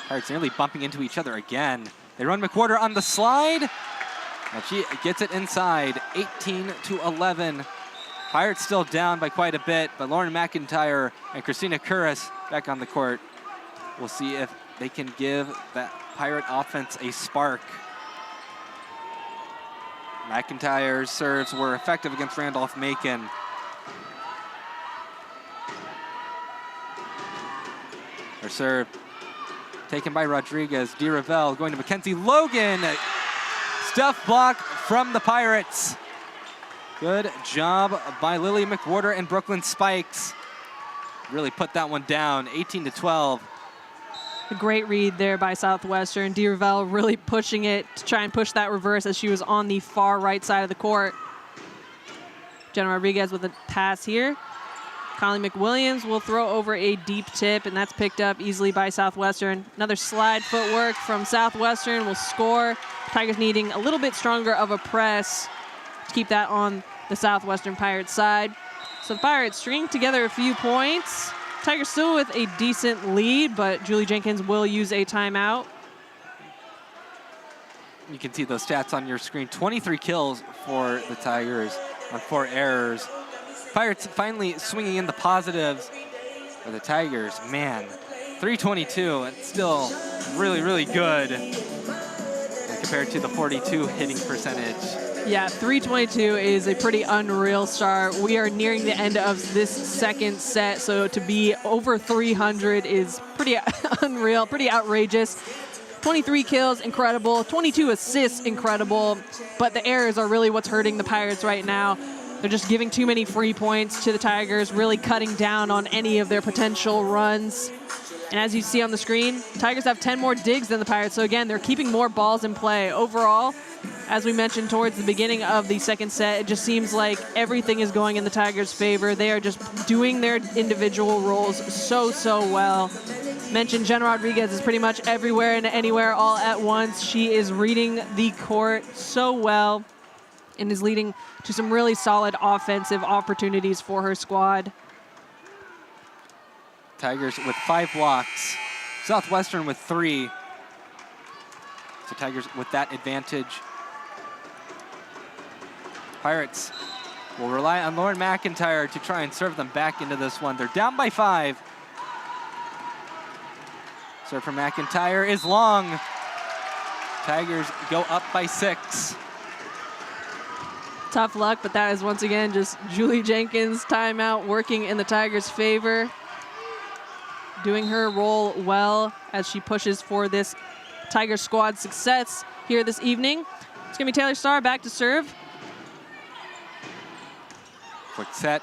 Pirates nearly bumping into each other again. They run McWhorter on the slide. And she gets it inside, 18-11. Pirates still down by quite a bit, but Lauren McIntyre and Christina Curris back on the court. We'll see if they can give that Pirate offense a spark. McIntyre's serves were effective against Randolph-Macon. Her serve taken by Rodriguez. DeRavel going to Mackenzie Logan. Stuff block from the Pirates. Good job by Lily McWhorter and Brooklyn Spikes. Really put that one down, 18-12. A great read there by Southwestern. DeRavel really pushing it to try and push that reverse as she was on the far right side of the court. Jenna Rodriguez with a pass here. Conley McWilliams will throw over a deep tip, and that's picked up easily by Southwestern. Another slide footwork from Southwestern will score. Tigers needing a little bit stronger of a press to keep that on the Southwestern Pirates side. So the Pirates string together a few points. Tigers still with a decent lead, but Julie Jenkins will use a timeout. You can see those stats on your screen. 23 kills for the Tigers on 4 errors. Pirates finally swinging in the positives for the Tigers. Man, 322, it's still really, really good compared to the 42 hitting percentage. Yeah, 322 is a pretty unreal start. We are nearing the end of this second set, so to be over 300 is pretty unreal, pretty outrageous. 23 kills, incredible. 22 assists, incredible. But the errors are really what's hurting the Pirates right now. They're just giving too many free points to the Tigers, really cutting down on any of their potential runs. And as you see on the screen, Tigers have 10 more digs than the Pirates. So again, they're keeping more balls in play. Overall, as we mentioned towards the beginning of the second set, it just seems like everything is going in the Tigers' favor. They are just doing their individual roles so well. Mentioned Jenna Rodriguez is pretty much everywhere and anywhere all at once. She is reading the court so well and is leading to some really solid offensive opportunities for her squad. Tigers with 5 blocks. Southwestern with 3. So Tigers with that advantage. Pirates will rely on Lauren McIntyre to try and serve them back into this one. They're down by 5. Serve from McIntyre is long. Tigers go up by 6. Tough luck, but that is once again just Julie Jenkins' timeout working in the Tigers' favor. Doing her role well as she pushes for this Tiger squad success here this evening. It's going to be Taylor Starr back to serve. Quick set.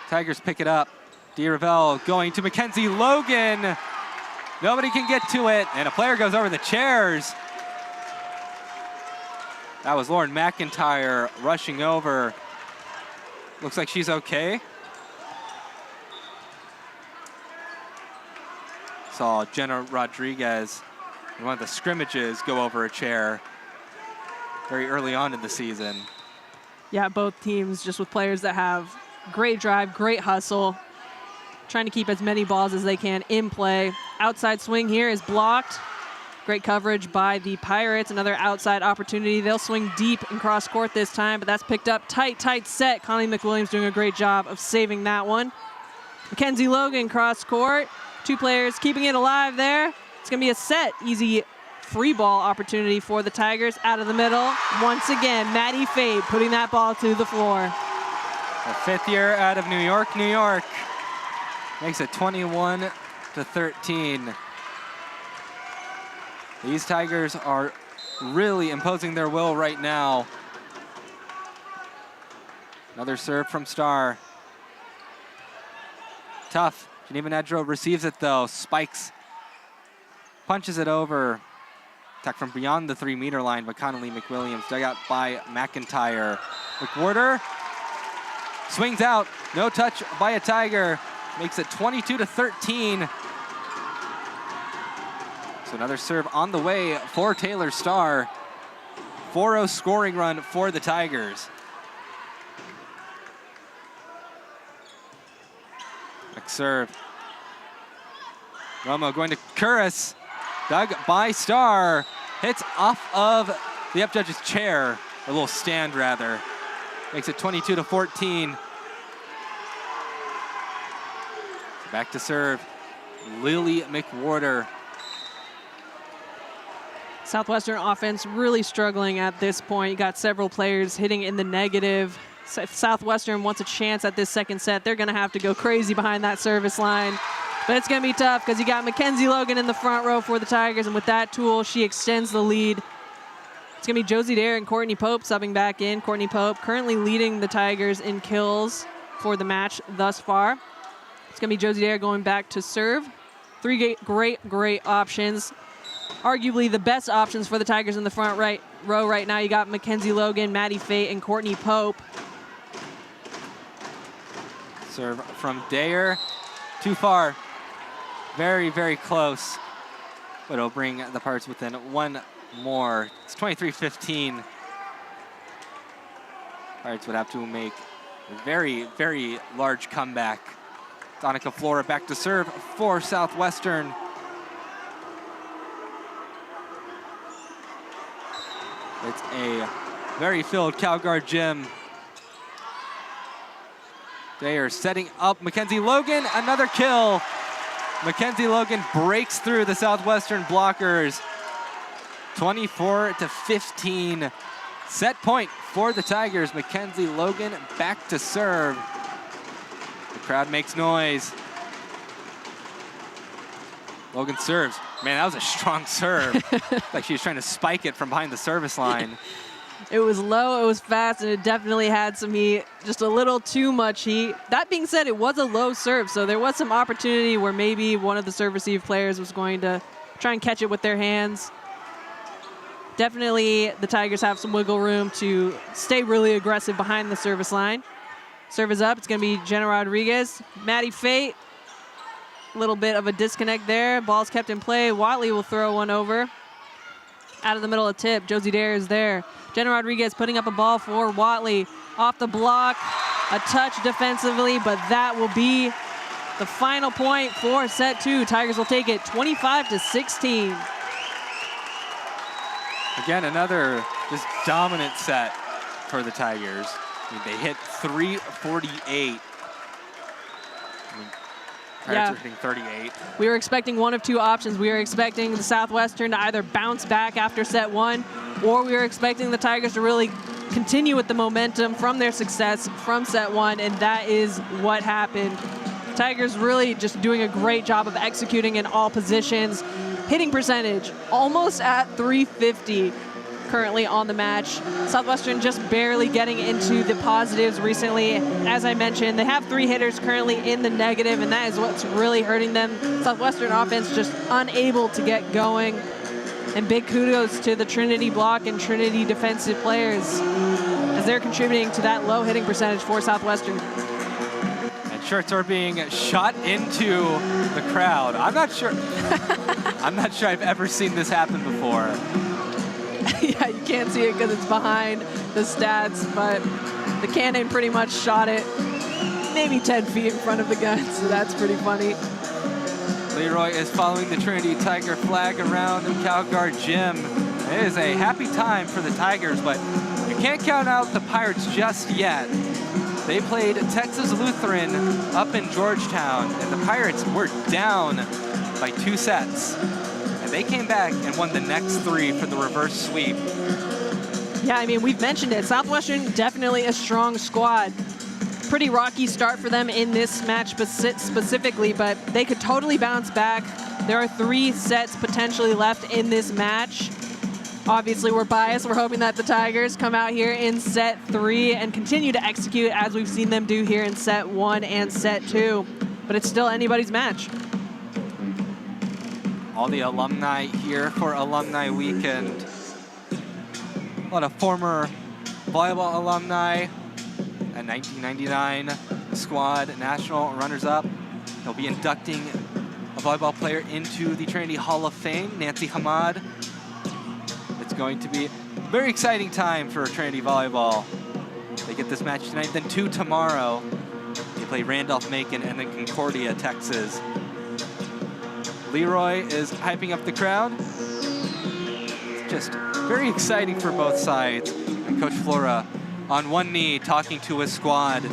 Tigers pick it up. DeRavel going to Mackenzie Logan. Nobody can get to it, and a player goes over the chairs. That was Lauren McIntyre rushing over. Looks like she's okay. Saw Jenna Rodriguez in one of the scrimmages go over a chair very early on in the season. Yeah, both teams just with players that have great drive, great hustle, trying to keep as many balls as they can in play. Outside swing here is blocked. Great coverage by the Pirates. Another outside opportunity. They'll swing deep and cross court this time, but that's picked up. Tight set. Connie McWilliams doing a great job of saving that one. Mackenzie Logan cross court. Two players keeping it alive there. It's going to be a set. Easy free ball opportunity for the Tigers. Out of the middle. Once again, Maddie Fade putting that ball to the floor. A fifth year out of New York. Makes it 21-13. These Tigers are really imposing their will right now. Another serve from Starr. Tough. Geneva Nedro receives it though. Spikes. Punches it over. Attack from beyond the 3-meter line, but Connolly McWilliams dug out by McIntyre. McWhorter swings out. No touch by a Tiger. Makes it 22-13. So another serve on the way for Taylor Starr. 4-0 scoring run for the Tigers. Next serve. Romo going to Curris. Dug by Starr. Hits off of the up judge's chair. A little stand, rather. Makes it 22-14. Back to serve. Lily McWhorter. Southwestern offense really struggling at this point. You got several players hitting in the negative. If Southwestern wants a chance at this second set, they're going to have to go crazy behind that service line. But it's going to be tough because you got Mackenzie Logan in the front row for the Tigers, and with that tool, she extends the lead. It's going to be Josie Dare and Courtney Pope subbing back in. Courtney Pope currently leading the Tigers in kills for the match thus far. It's going to be Josie Dare going back to serve. Three great options. Arguably the best options for the Tigers in the front row right now. You got Mackenzie Logan, Maddie Fate, and Courtney Pope. Serve from Dare. Too far. Very close. But it'll bring the Pirates within one more. It's 23-15. Pirates would have to make a very large comeback. Donica Flora back to serve for Southwestern. It's a very filled Calgard gym. They are setting up Mackenzie Logan, another kill. Mackenzie Logan breaks through the Southwestern blockers. 24-15. Set point for the Tigers. Mackenzie Logan back to serve. The crowd makes noise. Logan serves. Man, that was a strong serve. Like she was trying to spike it from behind the service line. It was low, it was fast, and it definitely had some heat. Just a little too much heat. That being said, it was a low serve, so there was some opportunity where maybe one of the serve receive players was going to try and catch it with their hands. Definitely the Tigers have some wiggle room to stay really aggressive behind the service line. Serve is up. It's going to be Jenna Rodriguez. Maddie Fate. A little bit of a disconnect there. Ball's kept in play. Watley will throw one over. Out of the middle of tip. Josie Dare is there. Jenna Rodriguez putting up a ball for Watley. Off the block. A touch defensively, but that will be the final point for set two. Tigers will take it 25-16. Again, another just dominant set for the Tigers. I mean, they hit 348. Pirates are hitting 38. We were expecting one of two options. We were expecting the Southwestern to either bounce back after set one, or we were expecting the Tigers to really continue with the momentum from their success from set one, and that is what happened. Tigers really just doing a great job of executing in all positions. Hitting percentage almost at 350 currently on the match. Southwestern just barely getting into the positives recently. As I mentioned, they have 3 hitters currently in the negative, and that is what's really hurting them. Southwestern offense just unable to get going. And big kudos to the Trinity block and Trinity defensive players as they're contributing to that low hitting percentage for Southwestern. And shirts are being shot into the crowd. I'm not sure I've ever seen this happen before. Yeah, you can't see it because it's behind the stats, but the cannon pretty much shot it maybe 10 feet in front of the gun, so that's pretty funny. Leroy is following the Trinity Tiger flag around the Calgard gym. It is a happy time for the Tigers, but you can't count out the Pirates just yet. They played Texas Lutheran up in Georgetown, and the Pirates were down by 2 sets. And they came back and won the next 3 for the reverse sweep. Yeah, I mean, we've mentioned it. Southwestern, definitely a strong squad. Pretty rocky start for them in this match specifically, but they could totally bounce back. There are 3 sets potentially left in this match. Obviously, we're biased. We're hoping that the Tigers come out here in set 3 and continue to execute as we've seen them do here in set 1 and set 2. But it's still anybody's match. All the alumni here for Alumni Weekend. A lot of former volleyball alumni. A 1999 squad national runners-up. They'll be inducting a volleyball player into the Trinity Hall of Fame, Nancy Hamad. It's going to be a very exciting time for Trinity volleyball. They get this match tonight, then 2 tomorrow. They play Randolph-Macon and then Concordia, Texas. Leroy is hyping up the crowd. It's just very exciting for both sides. And Coach Flora on one knee talking to his squad,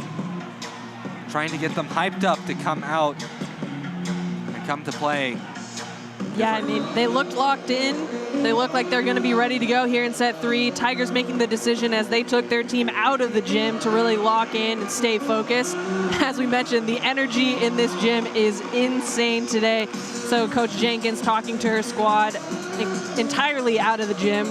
trying to get them hyped up to come out and come to play. Yeah, I mean, they looked locked in. They look like they're going to be ready to go here in set 3. Tigers making the decision as they took their team out of the gym to really lock in and stay focused. As we mentioned, the energy in this gym is insane today. So Coach Jenkins talking to her squad entirely out of the gym.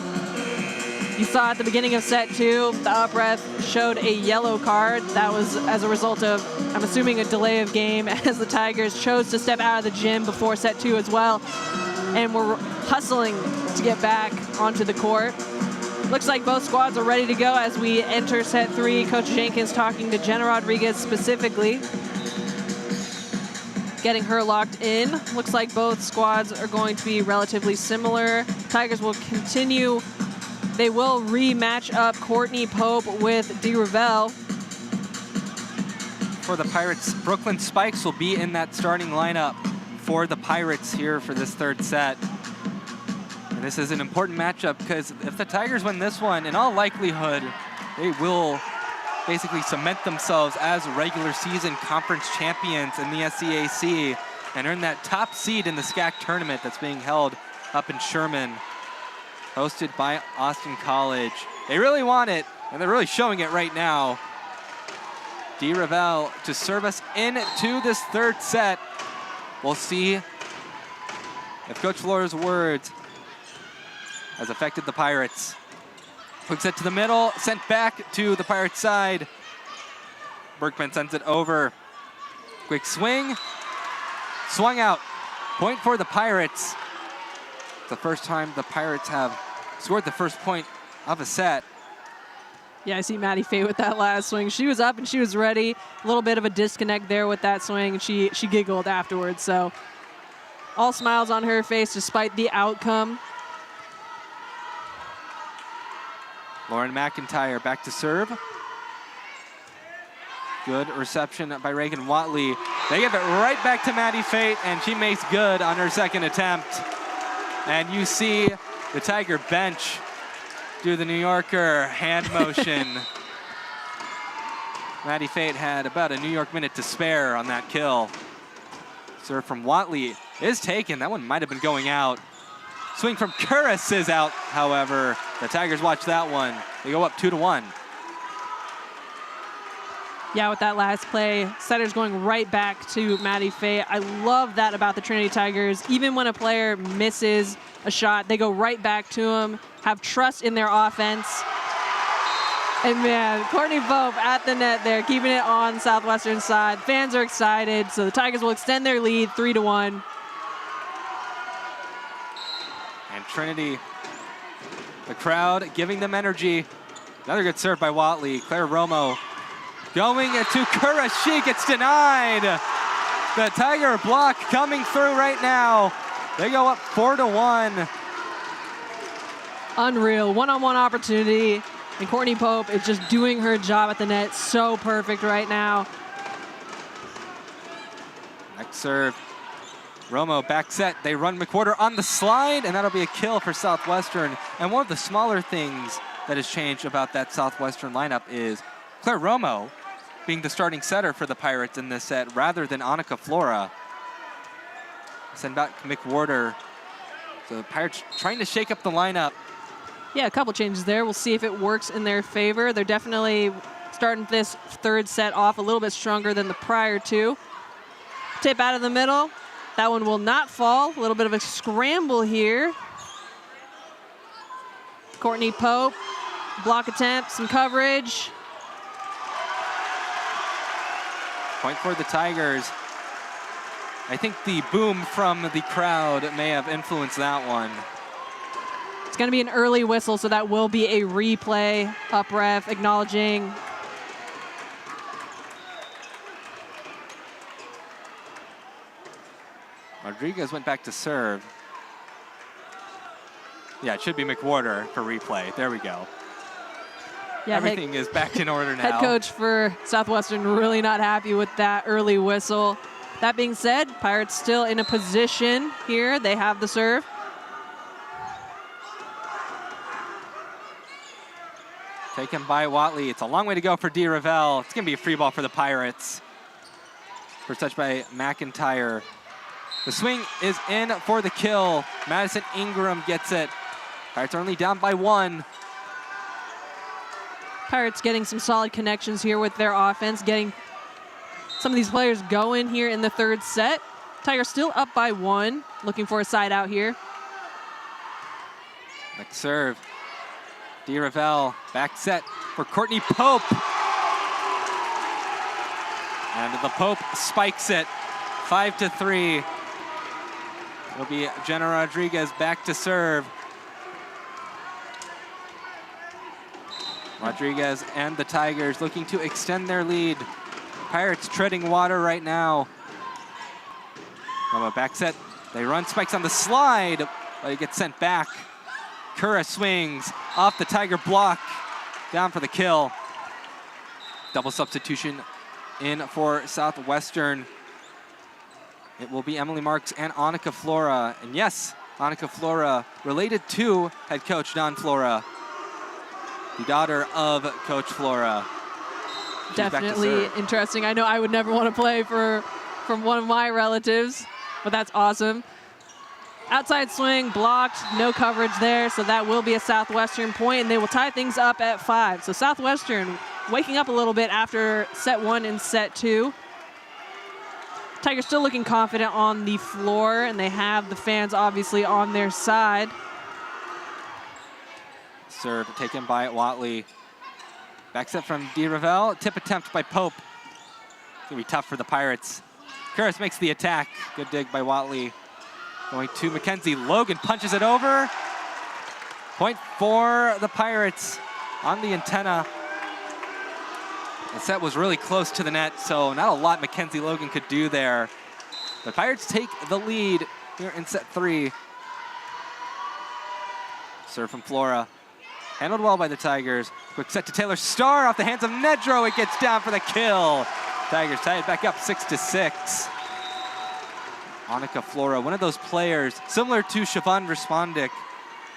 You saw at the beginning of set 2, the up ref showed a yellow card. That was as a result of, I'm assuming, a delay of game as the Tigers chose to step out of the gym before set 2 as well. And we're hustling to get back onto the court. Looks like both squads are ready to go as we enter set 3. Coach Jenkins talking to Jenna Rodriguez specifically, getting her locked in. Looks like both squads are going to be relatively similar. Tigers will continue. They will rematch up Courtney Pope with Dee Ravel. For the Pirates, Brooklyn Spikes will be in that starting lineup for the Pirates here for this 3rd set. And this is an important matchup because if the Tigers win this one, in all likelihood, they will basically cement themselves as regular season conference champions in the SCAC and earn that top seed in the SCAC tournament that's being held up in Sherman, hosted by Austin College. They really want it, and they're really showing it right now. Dee Ravel to serve us into this 3rd set. We'll see if Coach Flora's words has affected the Pirates. Quick set to the middle, sent back to the Pirates side. Berkman sends it over. Quick swing, swung out. Point for the Pirates. It's the first time the Pirates have scored the first point of a set. Yeah, I see Maddie Fay with that last swing. She was up and she was ready. A little bit of a disconnect there with that swing, and she giggled afterwards. So all smiles on her face despite the outcome. Lauren McIntyre back to serve. Good reception by Reagan Watley. They give it right back to Maddie Fate, and she makes good on her 2nd attempt. And you see the Tiger bench do the New Yorker hand motion. Maddie Fate had about a New York minute to spare on that kill. Serve from Watley is taken. That one might have been going out. Swing from Curris is out, however. The Tigers watch that one. They go up 2-1. Yeah, with that last play, setter's going right back to Maddie Fay. I love that about the Trinity Tigers. Even when a player misses a shot, they go right back to him, have trust in their offense. And man, Courtney Pope at the net there, keeping it on Southwestern side. Fans are excited, so the Tigers will extend their lead 3-1. And Trinity, the crowd giving them energy. Another good serve by Watley. Claire Romo going to Kura. She gets denied. The Tiger block coming through right now. They go up 4-1. Unreal, one-on-one opportunity. And Courtney Pope is just doing her job at the net. So perfect right now. Next serve. Romo back set. They run McWhorter on the slide, and that'll be a kill for Southwestern. And one of the smaller things that has changed about that Southwestern lineup is Claire Romo being the starting setter for the Pirates in this set rather than Annika Flora. Send back McWhorter. So the Pirates trying to shake up the lineup. Yeah, a couple changes there. We'll see if it works in their favor. They're definitely starting this third set off a little bit stronger than the prior two. Tip out of the middle. That one will not fall. A little bit of a scramble here. Courtney Pope, block attempt, some coverage. Point for the Tigers. I think the boom from the crowd may have influenced that one. It's going to be an early whistle, so that will be a replay. Up ref acknowledging. Rodriguez went back to serve. Yeah, it should be McWhorter for replay. There we go. Yeah, everything is back in order now. Head coach for Southwestern really not happy with that early whistle. That being said, Pirates still in a position here. They have the serve. Taken by Watley. It's a long way to go for D. Ravel. It's going to be a free ball for the Pirates. First touch by McIntyre. The swing is in for the kill. Madison Ingram gets it. Pirates are only down by 1. Pirates getting some solid connections here with their offense, getting some of these players going here in the third set. Tigers still up by 1, looking for a side out here. Next serve. D. Ravel, back set for Courtney Pope. And the Pope spikes it, 5-3. It'll be Jenna Rodriguez back to serve. Rodriguez and the Tigers looking to extend their lead. Pirates treading water right now. From a back set, they run spikes on the slide, but he gets sent back. Kura swings off the Tiger block, down for the kill. Double substitution in for Southwestern. It will be Emily Marks and Annika Flora. And yes, Annika Flora, related to head coach Don Flora, the daughter of Coach Flora. She's definitely interesting. I know I would never want to play from one of my relatives, but that's awesome. Outside swing, blocked, no coverage there, so that will be a Southwestern point, and they will tie things up at 5. So Southwestern waking up a little bit after set 1 and set 2. Tigers still looking confident on the floor, and they have the fans obviously on their side. Serve taken by Watley. Back set from D. Ravel. Tip attempt by Pope. It's going to be tough for the Pirates. Kuris makes the attack. Good dig by Watley. Going to Mackenzie. Logan punches it over. Point for the Pirates on the antenna. The set was really close to the net, so not a lot Mackenzie Logan could do there. The Pirates take the lead here in set 3. Serve from Flora. Handled well by the Tigers. Quick set to Taylor Starr off the hands of Nedro. It gets down for the kill. Tigers tie it back up 6-6. Annika Flora, one of those players similar to Siobhan Respondic,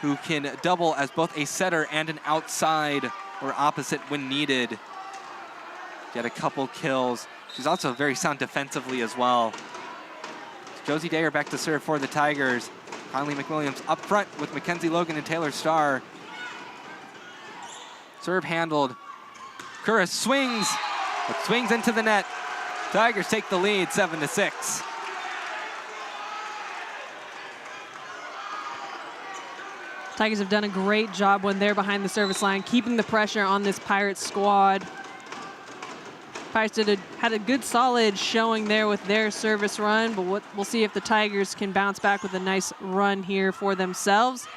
who can double as both a setter and an outside or opposite when needed. Get a couple kills. She's also very sound defensively as well. Josie Dayer back to serve for the Tigers. Conley McWilliams up front with Mackenzie Logan and Taylor Starr. Serve handled. Kura swings, but swings into the net. Tigers take the lead 7-6. Tigers have done a great job when they're behind the service line, keeping the pressure on this Pirates squad. Pirates had a good solid showing there with their service run, but we'll see if the Tigers can bounce back with a nice run here for themselves.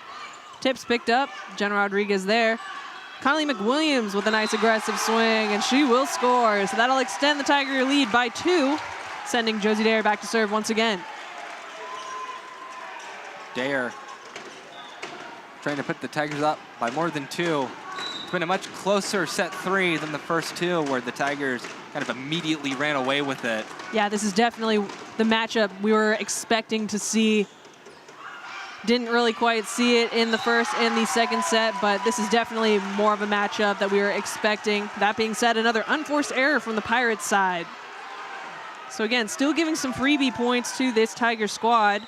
Tips picked up, Jenna Rodriguez there. Conley McWilliams with a nice aggressive swing, and she will score. So that'll extend the Tiger lead by 2, sending Josie Dare back to serve once again. Dare trying to put the Tigers up by more than 2. It's been a much closer set 3 than the first 2, where the Tigers kind of immediately ran away with it. Yeah, this is definitely the matchup we were expecting to see. Didn't really quite see it in the first and the second set, but this is definitely more of a matchup that we were expecting. That being said, another unforced error from the Pirates side. So again, still giving some freebie points to this Tiger squad.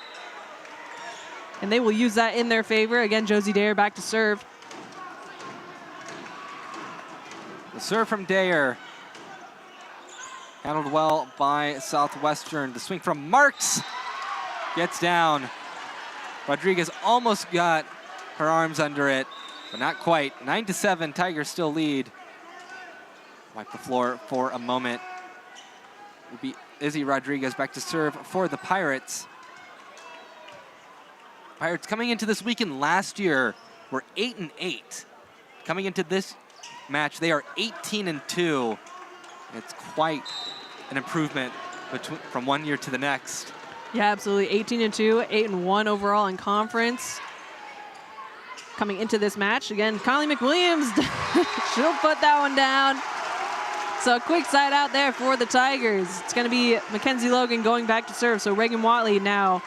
And they will use that in their favor. Again, Josie Dare back to serve. The serve from Dare. Handled well by Southwestern. The swing from Marks gets down. Rodriguez almost got her arms under it, but not quite. 9-7, Tigers still lead. Wipe the floor for a moment. Will be Izzy Rodriguez back to serve for the Pirates. Pirates coming into this weekend last year were 8-8. Coming into this match, they are 18-2. It's quite an improvement from one year to the next. Yeah, absolutely. 18-2, 8-1 overall in conference. Coming into this match, again, Conley McWilliams, she'll put that one down. So a quick side out there for the Tigers. It's going to be Mackenzie Logan going back to serve. So Reagan Watley now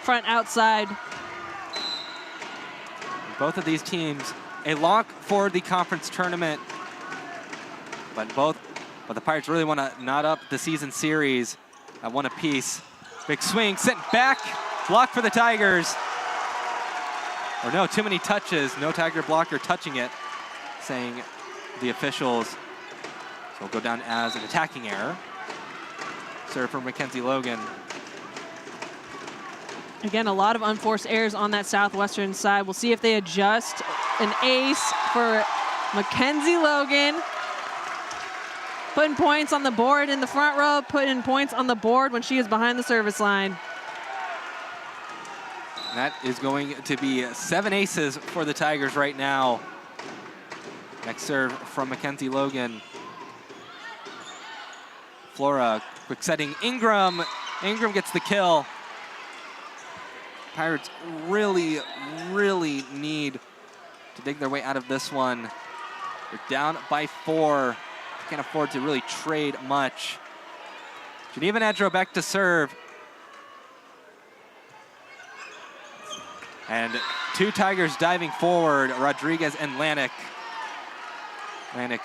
front outside. Both of these teams a lock for the conference tournament, but the Pirates really want to knot up the season series at 1 apiece. Big swing, sent back, block for the Tigers. Or no, too many touches. No Tiger blocker touching it, saying the officials. So it'll go down as an attacking error. Serve for Mackenzie Logan. Again, a lot of unforced errors on that Southwestern side. We'll see if they adjust. An ace for Mackenzie Logan. Putting points on the board in the front row, putting points on the board when she is behind the service line. That is going to be 7 aces for the Tigers right now. Next serve from Mackenzie Logan. Flora, quick setting, Ingram. Ingram gets the kill. Pirates really, really need to dig their way out of this one. They're down by 4. Can't afford to really trade much. Geneva Nedro back to serve. And 2 Tigers diving forward, Rodriguez and Lanik. Lanik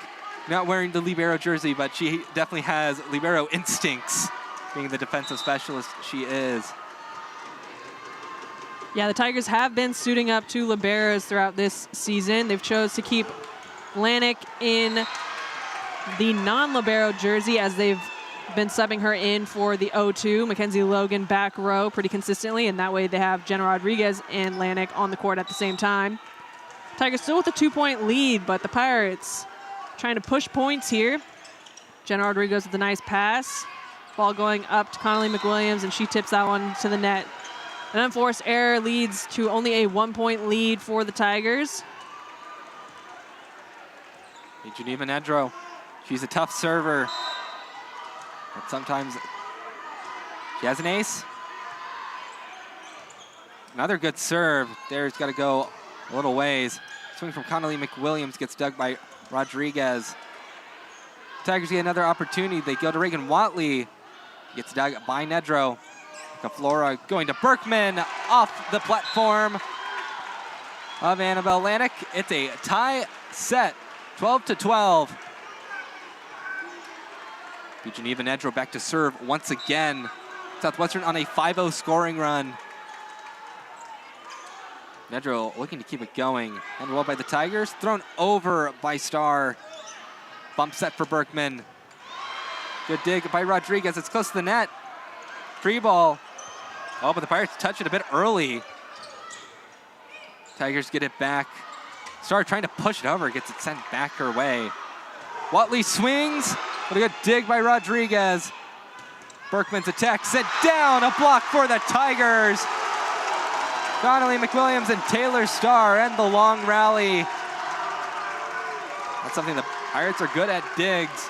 not wearing the libero jersey, but she definitely has libero instincts, being the defensive specialist she is. Yeah, the Tigers have been suiting up to liberos throughout this season. They've chose to keep Lanik in the non-libero jersey as they've been subbing her in for the 0-2. Mackenzie Logan back row pretty consistently, and that way they have Jenna Rodriguez and Lanik on the court at the same time. Tigers still with a 2-point lead, but the Pirates trying to push points here. Jenna Rodriguez with a nice pass. Ball going up to Conley McWilliams, and she tips that one to the net. An unforced error leads to only a 1-point lead for the Tigers. Geneva Nedro, she's a tough server, but sometimes she has an ace. Another good serve. There's got to go a little ways. Swing from Conley McWilliams gets dug by Rodriguez. Tigers get another opportunity. They go to Reagan Watley. Gets dug by Nedro. Flora going to Berkman off the platform of Annabelle Lanik. It's a tie set, 12-12. Geneva Nedro back to serve once again. Southwestern on a 5-0 scoring run. Nedro looking to keep it going. And well by the Tigers, thrown over by Starr. Bump set for Berkman. Good dig by Rodriguez, it's close to the net. Free ball. Oh, but the Pirates touch it a bit early. Tigers get it back. Starr trying to push it over, gets it sent back her way. Watley swings, What a good dig by Rodriguez. Berkman's attack sent down, a block for the Tigers. Donnelly McWilliams and Taylor Starr end the long rally. That's something the Pirates are good at, digs.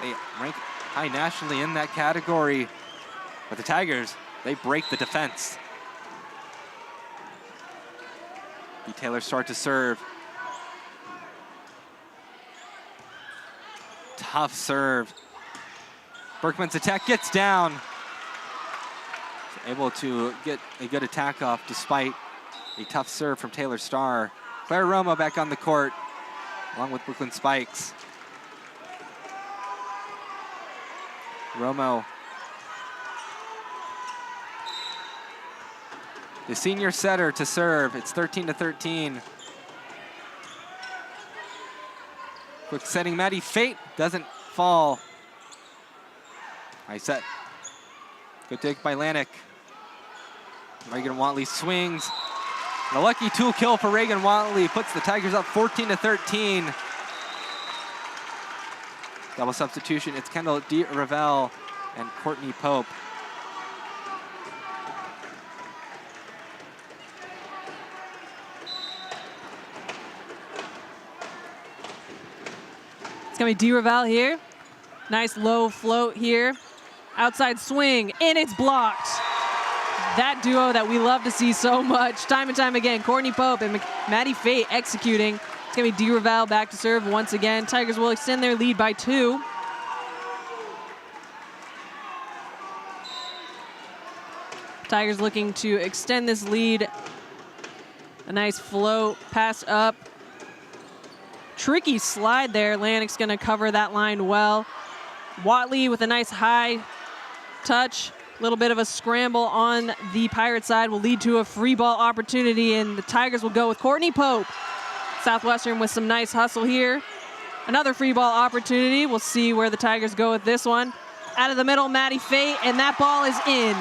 They rank high nationally in that category. But the Tigers, they break the defense. Taylor Starr to serve. Tough serve. Berkman's attack gets down. Able to get a good attack off despite a tough serve from Taylor Starr. Claire Romo back on the court, along with Brooklyn Spikes. Romo, the senior setter, to serve. It's 13-13. Quick setting, Maddie Fate doesn't fall. Nice set. Good take by Lanik. Reagan Watley swings. And a lucky tool kill for Reagan Watley puts the Tigers up 14-13. Double substitution. It's Kendall D. Ravel and Courtney Pope. It's going to be D. Ravel here. Nice low float here. Outside swing, and it's blocked. That duo that we love to see so much, time and time again. Courtney Pope and Maddie Fate executing. It's going to be D. Ravel back to serve once again. Tigers will extend their lead by 2. Tigers looking to extend this lead. A nice float, pass up. Tricky slide there. Lanik's going to cover that line well. Watley with a nice high touch. A little bit of a scramble on the Pirate side will lead to a free ball opportunity, and the Tigers will go with Courtney Pope. Southwestern with some nice hustle here. Another free ball opportunity. We'll see where the Tigers go with this one. Out of the middle, Maddie Fate, and that ball is in.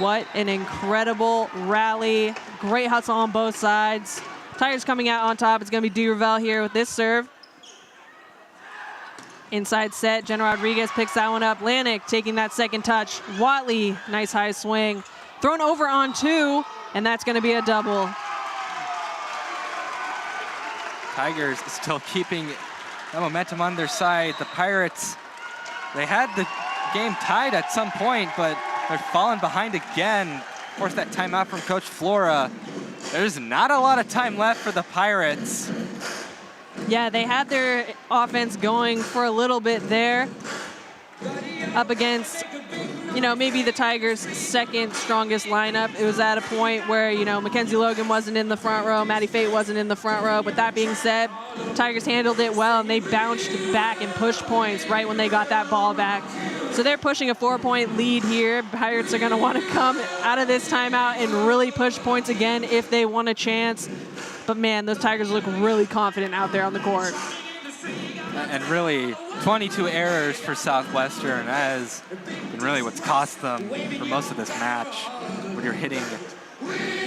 What an incredible rally. Great hustle on both sides. Tigers coming out on top. It's going to be D. Ravel here with this serve. Inside set, Jenna Rodriguez picks that one up. Lanik taking that second touch. Watley, nice high swing. Thrown over on 2, and that's going to be a double. Tigers still keeping that momentum on their side. The Pirates, they had the game tied at some point, but they're falling behind again. Of course, that timeout from Coach Flora. There's not a lot of time left for the Pirates. Yeah, they had their offense going for a little bit there. Up against, maybe the Tigers' second strongest lineup. It was at a point where, Mackenzie Logan wasn't in the front row, Maddie Fate wasn't in the front row. But that being said, Tigers handled it well, and they bounced back and pushed points right when they got that ball back. So they're pushing a 4-point lead here. Pirates are going to want to come out of this timeout and really push points again if they want a chance. But man, those Tigers look really confident out there on the court. And really, 22 errors for Southwestern has been really what's cost them for most of this match when you're hitting.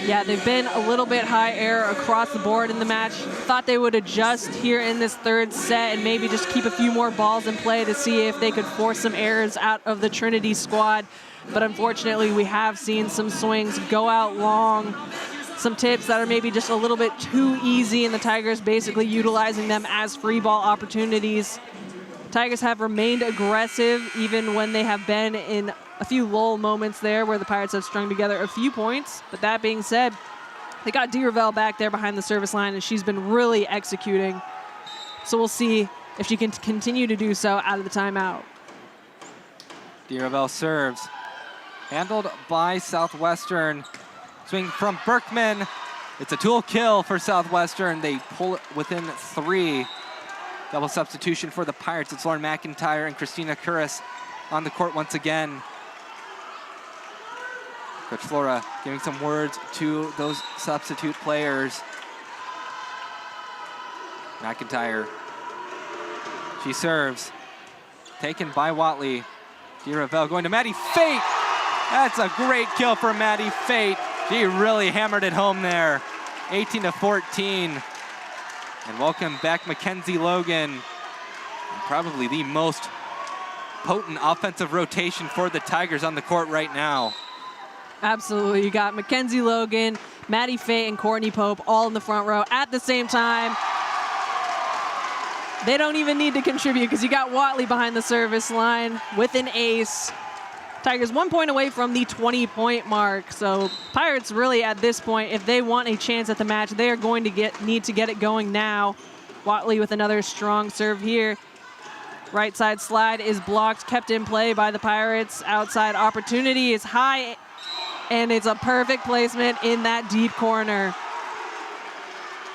Yeah, they've been a little bit high error across the board in the match. Thought they would adjust here in this third set and maybe just keep a few more balls in play to see if they could force some errors out of the Trinity squad. But unfortunately, we have seen some swings go out long. Some tips that are maybe just a little bit too easy, and the Tigers basically utilizing them as free ball opportunities. Tigers have remained aggressive even when they have been in a few lull moments there where the Pirates have strung together a few points. But that being said, they got D. Ravel back there behind the service line, and she's been really executing. So we'll see if she can continue to do so out of the timeout. D. Ravel serves. Handled by Southwestern. Swing from Berkman. It's a tool kill for Southwestern. They pull it within 3. Double substitution for the Pirates. It's Lauren McIntyre and Christina Curris on the court once again. Coach Flora giving some words to those substitute players. McIntyre. She serves. Taken by Watley. D. Ravel going to Maddie Fate. That's a great kill for Maddie Fate. She really hammered it home there. 18-14. And welcome back Mackenzie Logan. And probably the most potent offensive rotation for the Tigers on the court right now. Absolutely. You got Mackenzie Logan, Maddie Fate, and Courtney Pope all in the front row at the same time. They don't even need to contribute because you got Watley behind the service line with an ace. Tigers 1 point away from the 20-point mark. So Pirates really at this point, if they want a chance at the match, they are going to need to get it going now. Watley with another strong serve here. Right side slide is blocked, kept in play by the Pirates. Outside opportunity is high, and it's a perfect placement in that deep corner.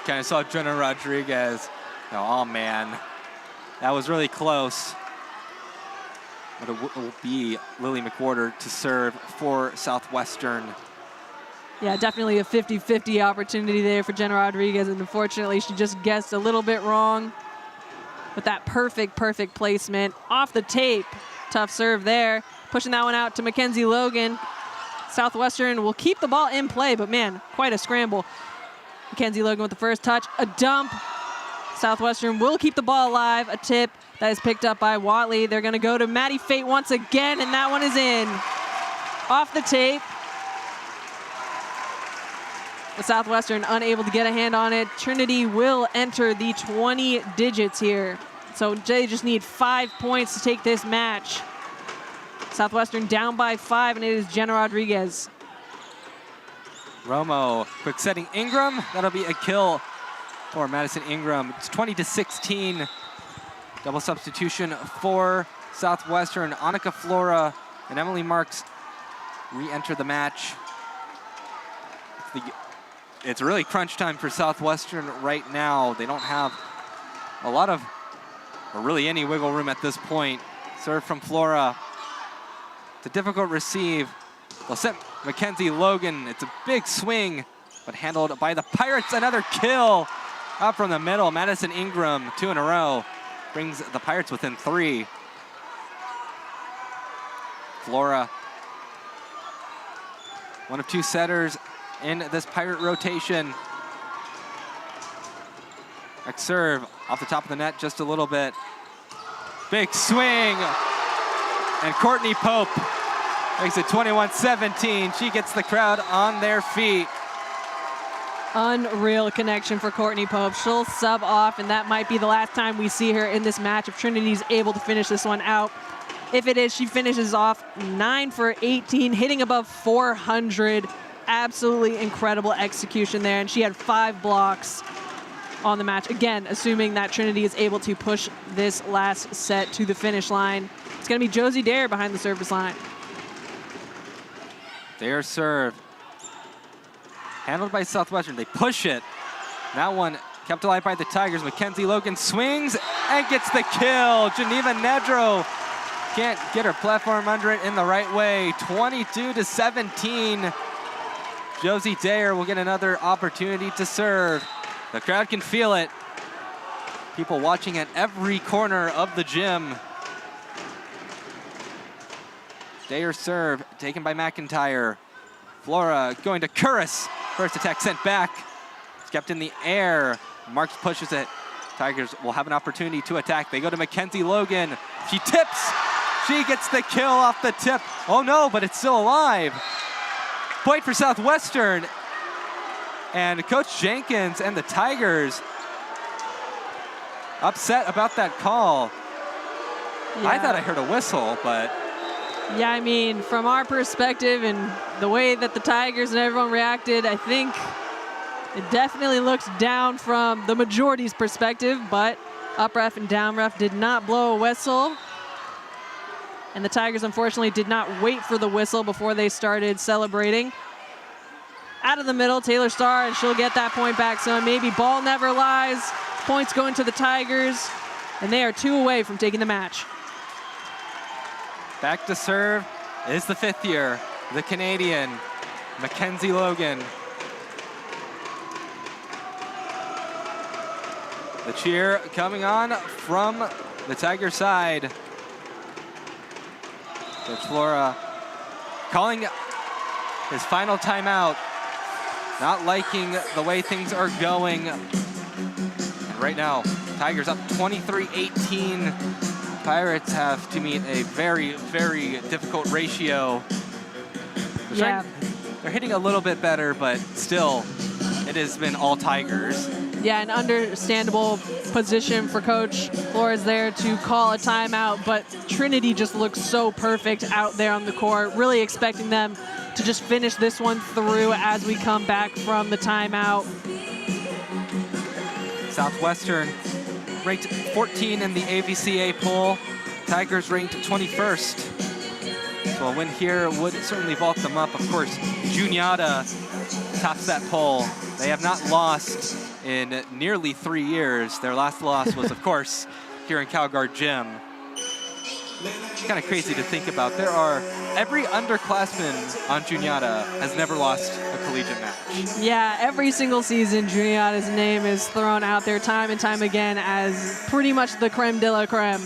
Kind of saw Jenna Rodriguez. Oh man, that was really close. But it will be Lily McWhorter to serve for Southwestern. Yeah, definitely a 50-50 opportunity there for Jenna Rodriguez, and unfortunately she just guessed a little bit wrong with that perfect placement. Off the tape, tough serve there. Pushing that one out to Mackenzie Logan. Southwestern will keep the ball in play, but man, quite a scramble. Mackenzie Logan with the first touch, a dump. Southwestern will keep the ball alive, a tip that is picked up by Watley. They're gonna go to Maddie Fate once again, and that one is in. Off the tape. The Southwestern unable to get a hand on it. Trinity will enter the 20 digits here. So they just need 5 points to take this match. Southwestern down by 5, and it is Jenna Rodriguez. Romo, quick setting Ingram. That'll be a kill for Madison Ingram. It's 20-16. Double substitution for Southwestern. Annika Flora and Emily Marks re-enter the match. It's really crunch time for Southwestern right now. They don't have a lot of, or really any wiggle room at this point. Serve from Flora. It's a difficult receive. They'll set Mackenzie Logan. It's a big swing, but handled by the Pirates. Another kill up from the middle. Madison Ingram, 2 in a row, brings the Pirates within 3. Flora, one of 2 setters in this Pirate rotation. Next serve off the top of the net just a little bit. Big swing. And Courtney Pope makes it 21-17. She gets the crowd on their feet. Unreal connection for Courtney Pope. She'll sub off, and that might be the last time we see her in this match if Trinity's able to finish this one out. If it is, she finishes off 9 for 18, hitting above 400. Absolutely incredible execution there, and she had 5 blocks on the match. Again, assuming that Trinity is able to push this last set to the finish line. It's going to be Josie Dare behind the service line. Dare serve. Handled by Southwestern. They push it. That one kept alive by the Tigers. Mackenzie Logan swings and gets the kill. Geneva Nedro can't get her platform under it in the right way. 22-17. Josie Dare will get another opportunity to serve. The crowd can feel it. People watching at every corner of the gym. Dare serve, taken by McIntyre. Flora going to Curris. First attack sent back. It's kept in the air. Marks pushes it. Tigers will have an opportunity to attack. They go to Mackenzie Logan. She tips. She gets the kill off the tip. Oh no, but it's still alive. Point for Southwestern. And Coach Jenkins and the Tigers upset about that call. Yeah. I thought I heard a whistle, but. Yeah, I mean, from our perspective and the way that the Tigers and everyone reacted, I think it definitely looks down from the majority's perspective, but up ref and down ref did not blow a whistle. And the Tigers, unfortunately, did not wait for the whistle before they started celebrating. Out of the middle, Taylor Starr, and she'll get that point back. So maybe ball never lies. Points going to the Tigers, and they are 2 away from taking the match. Back to serve is the 5th year, the Canadian, Mackenzie Logan. The cheer coming on from the Tiger side. Coach Flora calling his final timeout. Not liking the way things are going. And right now, Tigers up 23-18. Pirates have to meet a very, very difficult ratio. Yeah. They're hitting a little bit better, but still, it has been all Tigers. Yeah, an understandable position for Coach Flores there to call a timeout, but Trinity just looks so perfect out there on the court. Really expecting them to just finish this one through as we come back from the timeout. Southwestern ranked 14 in the AVCA poll. Tigers ranked 21st. So a win here would certainly vault them up. Of course, Juniata tops that poll. They have not lost in nearly 3 years. Their last loss was, of course, here in CalGuard Gym. It's kind of crazy to think about. Every underclassman on Juniata has never lost a collegiate match. Yeah, every single season, Juniata's name is thrown out there time and time again as pretty much the creme de la creme.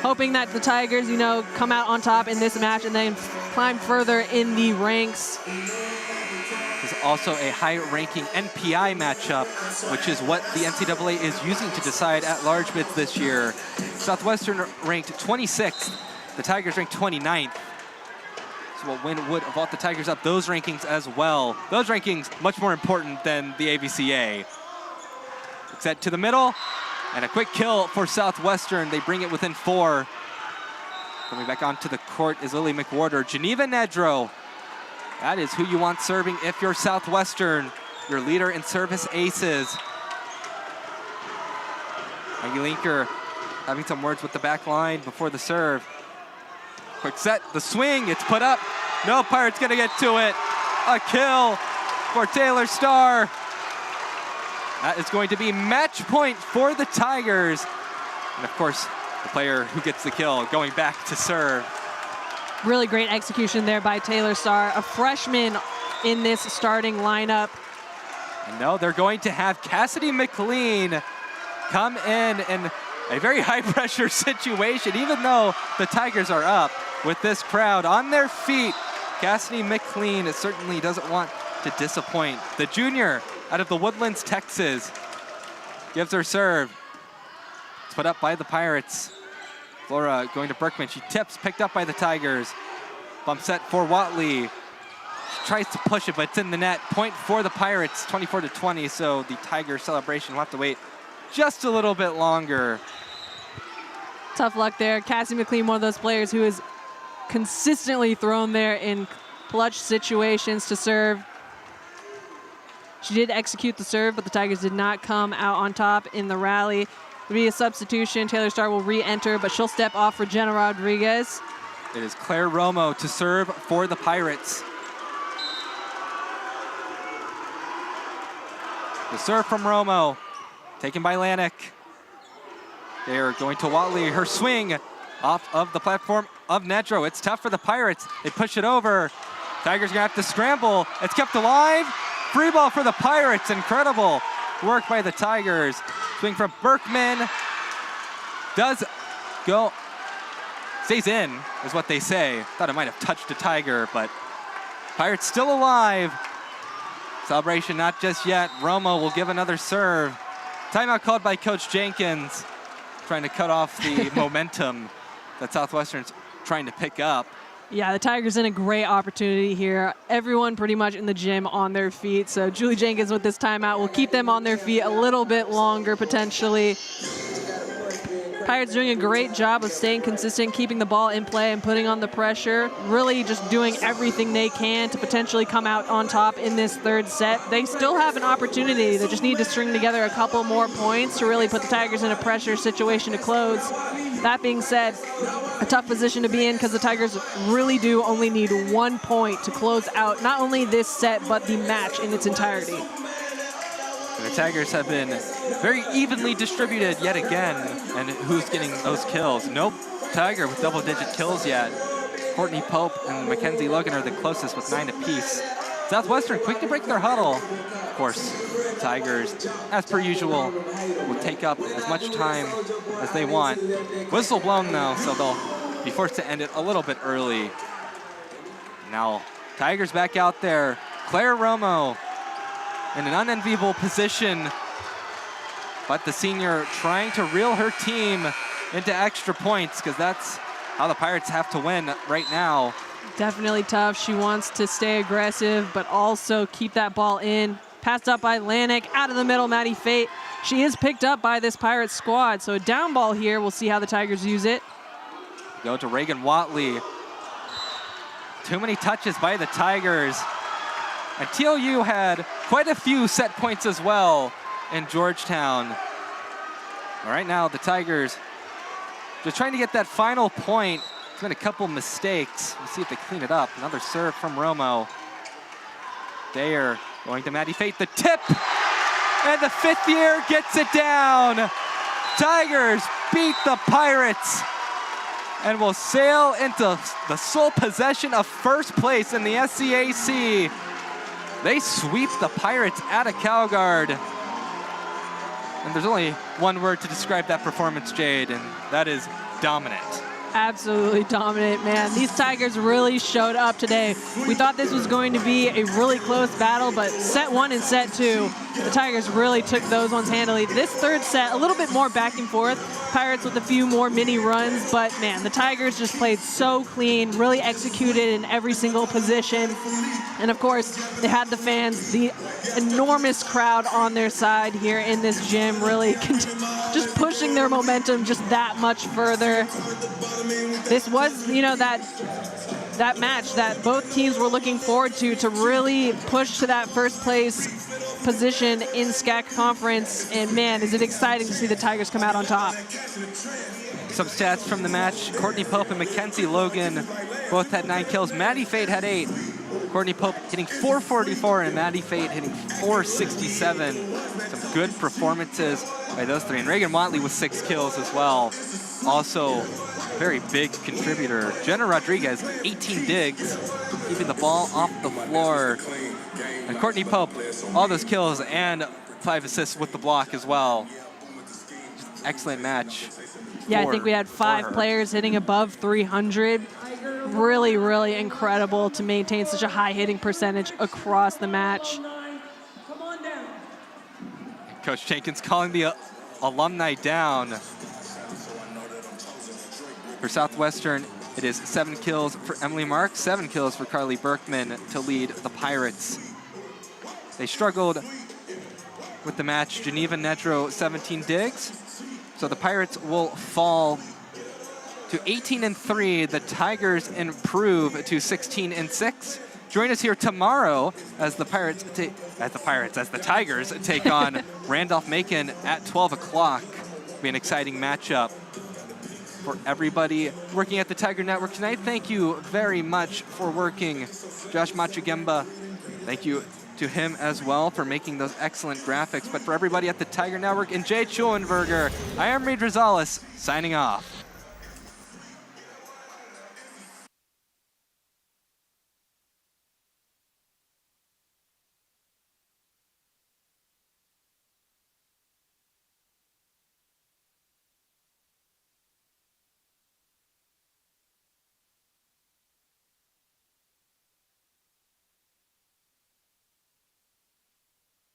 Hoping that the Tigers, come out on top in this match and then climb further in the ranks. There's also a high-ranking NPI matchup, which is what the NCAA is using to decide at-large bids this year. Southwestern ranked 26th. The Tigers ranked 29th. So a win would vault the Tigers up those rankings as well. Those rankings much more important than the AVCA. Set to the middle, and a quick kill for Southwestern. They bring it within 4. Coming back onto the court is Lily McWhorter. Geneva Nedro. That is who you want serving if you're Southwestern, your leader in service aces. Maggie Linker having some words with the back line before the serve. Quick set, the swing, it's put up. No, Pirates gonna get to it. A kill for Taylor Starr. That is going to be match point for the Tigers. And of course, the player who gets the kill going back to serve. Really great execution there by Taylor Starr, a freshman in this starting lineup. And no, they're going to have Cassidy McLean come in a very high-pressure situation, even though the Tigers are up with this crowd on their feet. Cassidy McLean certainly doesn't want to disappoint. The junior out of the Woodlands, Texas, gives her serve. It's put up by the Pirates. Flora going to Berkman. She tips, picked up by the Tigers. Bump set for Watley. She tries to push it, but it's in the net. Point for the Pirates, 24-20. So the Tiger celebration will have to wait just a little bit longer. Tough luck there. Cassie McLean, one of those players who is consistently thrown there in clutch situations to serve. She did execute the serve, but the Tigers did not come out on top in the rally. There'll be a substitution. Taylor Starr will re-enter, but she'll step off for Jenna Rodriguez. It is Claire Romo to serve for the Pirates. The serve from Romo, taken by Lanik. They're going to Watley. Her swing off of the platform of Nedro. It's tough for the Pirates. They push it over. Tigers gonna have to scramble. It's kept alive. Free ball for the Pirates. Incredible work by the Tigers. Swing from Berkman. Does go. Stays in, is what they say. Thought it might have touched a Tiger, but Pirates still alive. Celebration not just yet. Romo will give another serve. Timeout called by Coach Jenkins, trying to cut off the momentum that Southwestern's trying to pick up. Yeah, the Tigers in a great opportunity here. Everyone pretty much in the gym on their feet. So Julie Jenkins with this timeout will keep them on their feet a little bit longer potentially. Pirates doing a great job of staying consistent, keeping the ball in play and putting on the pressure. Really just doing everything they can to potentially come out on top in this third set. They still have an opportunity. They just need to string together a couple more points to really put the Tigers in a pressure situation to close. That being said, a tough position to be in because the Tigers really do only need 1 point to close out not only this set, but the match in its entirety. The Tigers have been very evenly distributed yet again. And who's getting those kills? Nope, Tiger with double-digit kills yet. Courtney Pope and Mackenzie Logan are the closest with 9 apiece. Southwestern quick to break their huddle. Of course, Tigers, as per usual, will take up as much time as they want. Whistle blown though, so they'll be forced to end it a little bit early. Now, Tigers back out there. Claire Romo in an unenviable position, but the senior trying to reel her team into extra points because that's how the Pirates have to win right now. Definitely tough. She wants to stay aggressive, but also keep that ball in. Passed up by Lanik, out of the middle, Maddie Fate. She is picked up by this Pirates squad, so a down ball here. We'll see how the Tigers use it. Go to Reagan Watley. Too many touches by the Tigers. And TLU had quite a few set points as well in Georgetown. All right, now the Tigers just trying to get that final point. It's been a couple mistakes. We'll see if they clean it up. Another serve from Romo. Dayer going to Maddie Fate. The tip! And the fifth year gets it down. Tigers beat the Pirates and will sail into the sole possession of first place in the SCAC. They sweep the Pirates out of Calgard. And there's only one word to describe that performance, Jade, and that is dominant. Absolutely dominant, man. These Tigers really showed up today. We thought this was going to be a really close battle, but set one and set two, the Tigers really took those ones handily. This third set, a little bit more back and forth. Pirates with a few more mini runs, but man, the Tigers just played so clean, really executed in every single position. And of course, they had the fans, the enormous crowd on their side here in this gym, really just pushing their momentum just that much further. This was, you know, that match that both teams were looking forward to really push to that first place position in SCAC conference. And man, is it exciting to see the Tigers come out on top. Some stats from the match. Courtney Pope and Mackenzie Logan both had 9 kills. Maddie Fate had 8. Courtney Pope hitting .444 and Maddie Fate hitting .467. Some good performances by those three. And Reagan Watley with 6 kills as well. Also, very big contributor. Jenna Rodriguez, 18 digs, keeping the ball off the floor. And Courtney Pope, all those kills and 5 assists with the block as well. Just excellent match. Yeah, I think we had 5 players hitting above 300. Really, really incredible to maintain such a high hitting percentage across the match. Coach Jenkins calling the alumni down. For Southwestern, it is 7 kills for Emily Marks, 7 kills for Carly Berkman to lead the Pirates. They struggled with the match. Geneva Nedro, 17 digs. So the Pirates will fall to 18-3. The Tigers improve to 16-6. Join us here tomorrow as the Tigers take on Randolph-Macon at 12 o'clock. Be an exciting matchup for everybody working at the Tiger Network tonight. Thank you very much for working. Josh Machugemba, thank you to him as well for making those excellent graphics. But for everybody at the Tiger Network and Jay Schulenberger, I am Reed Rosales signing off.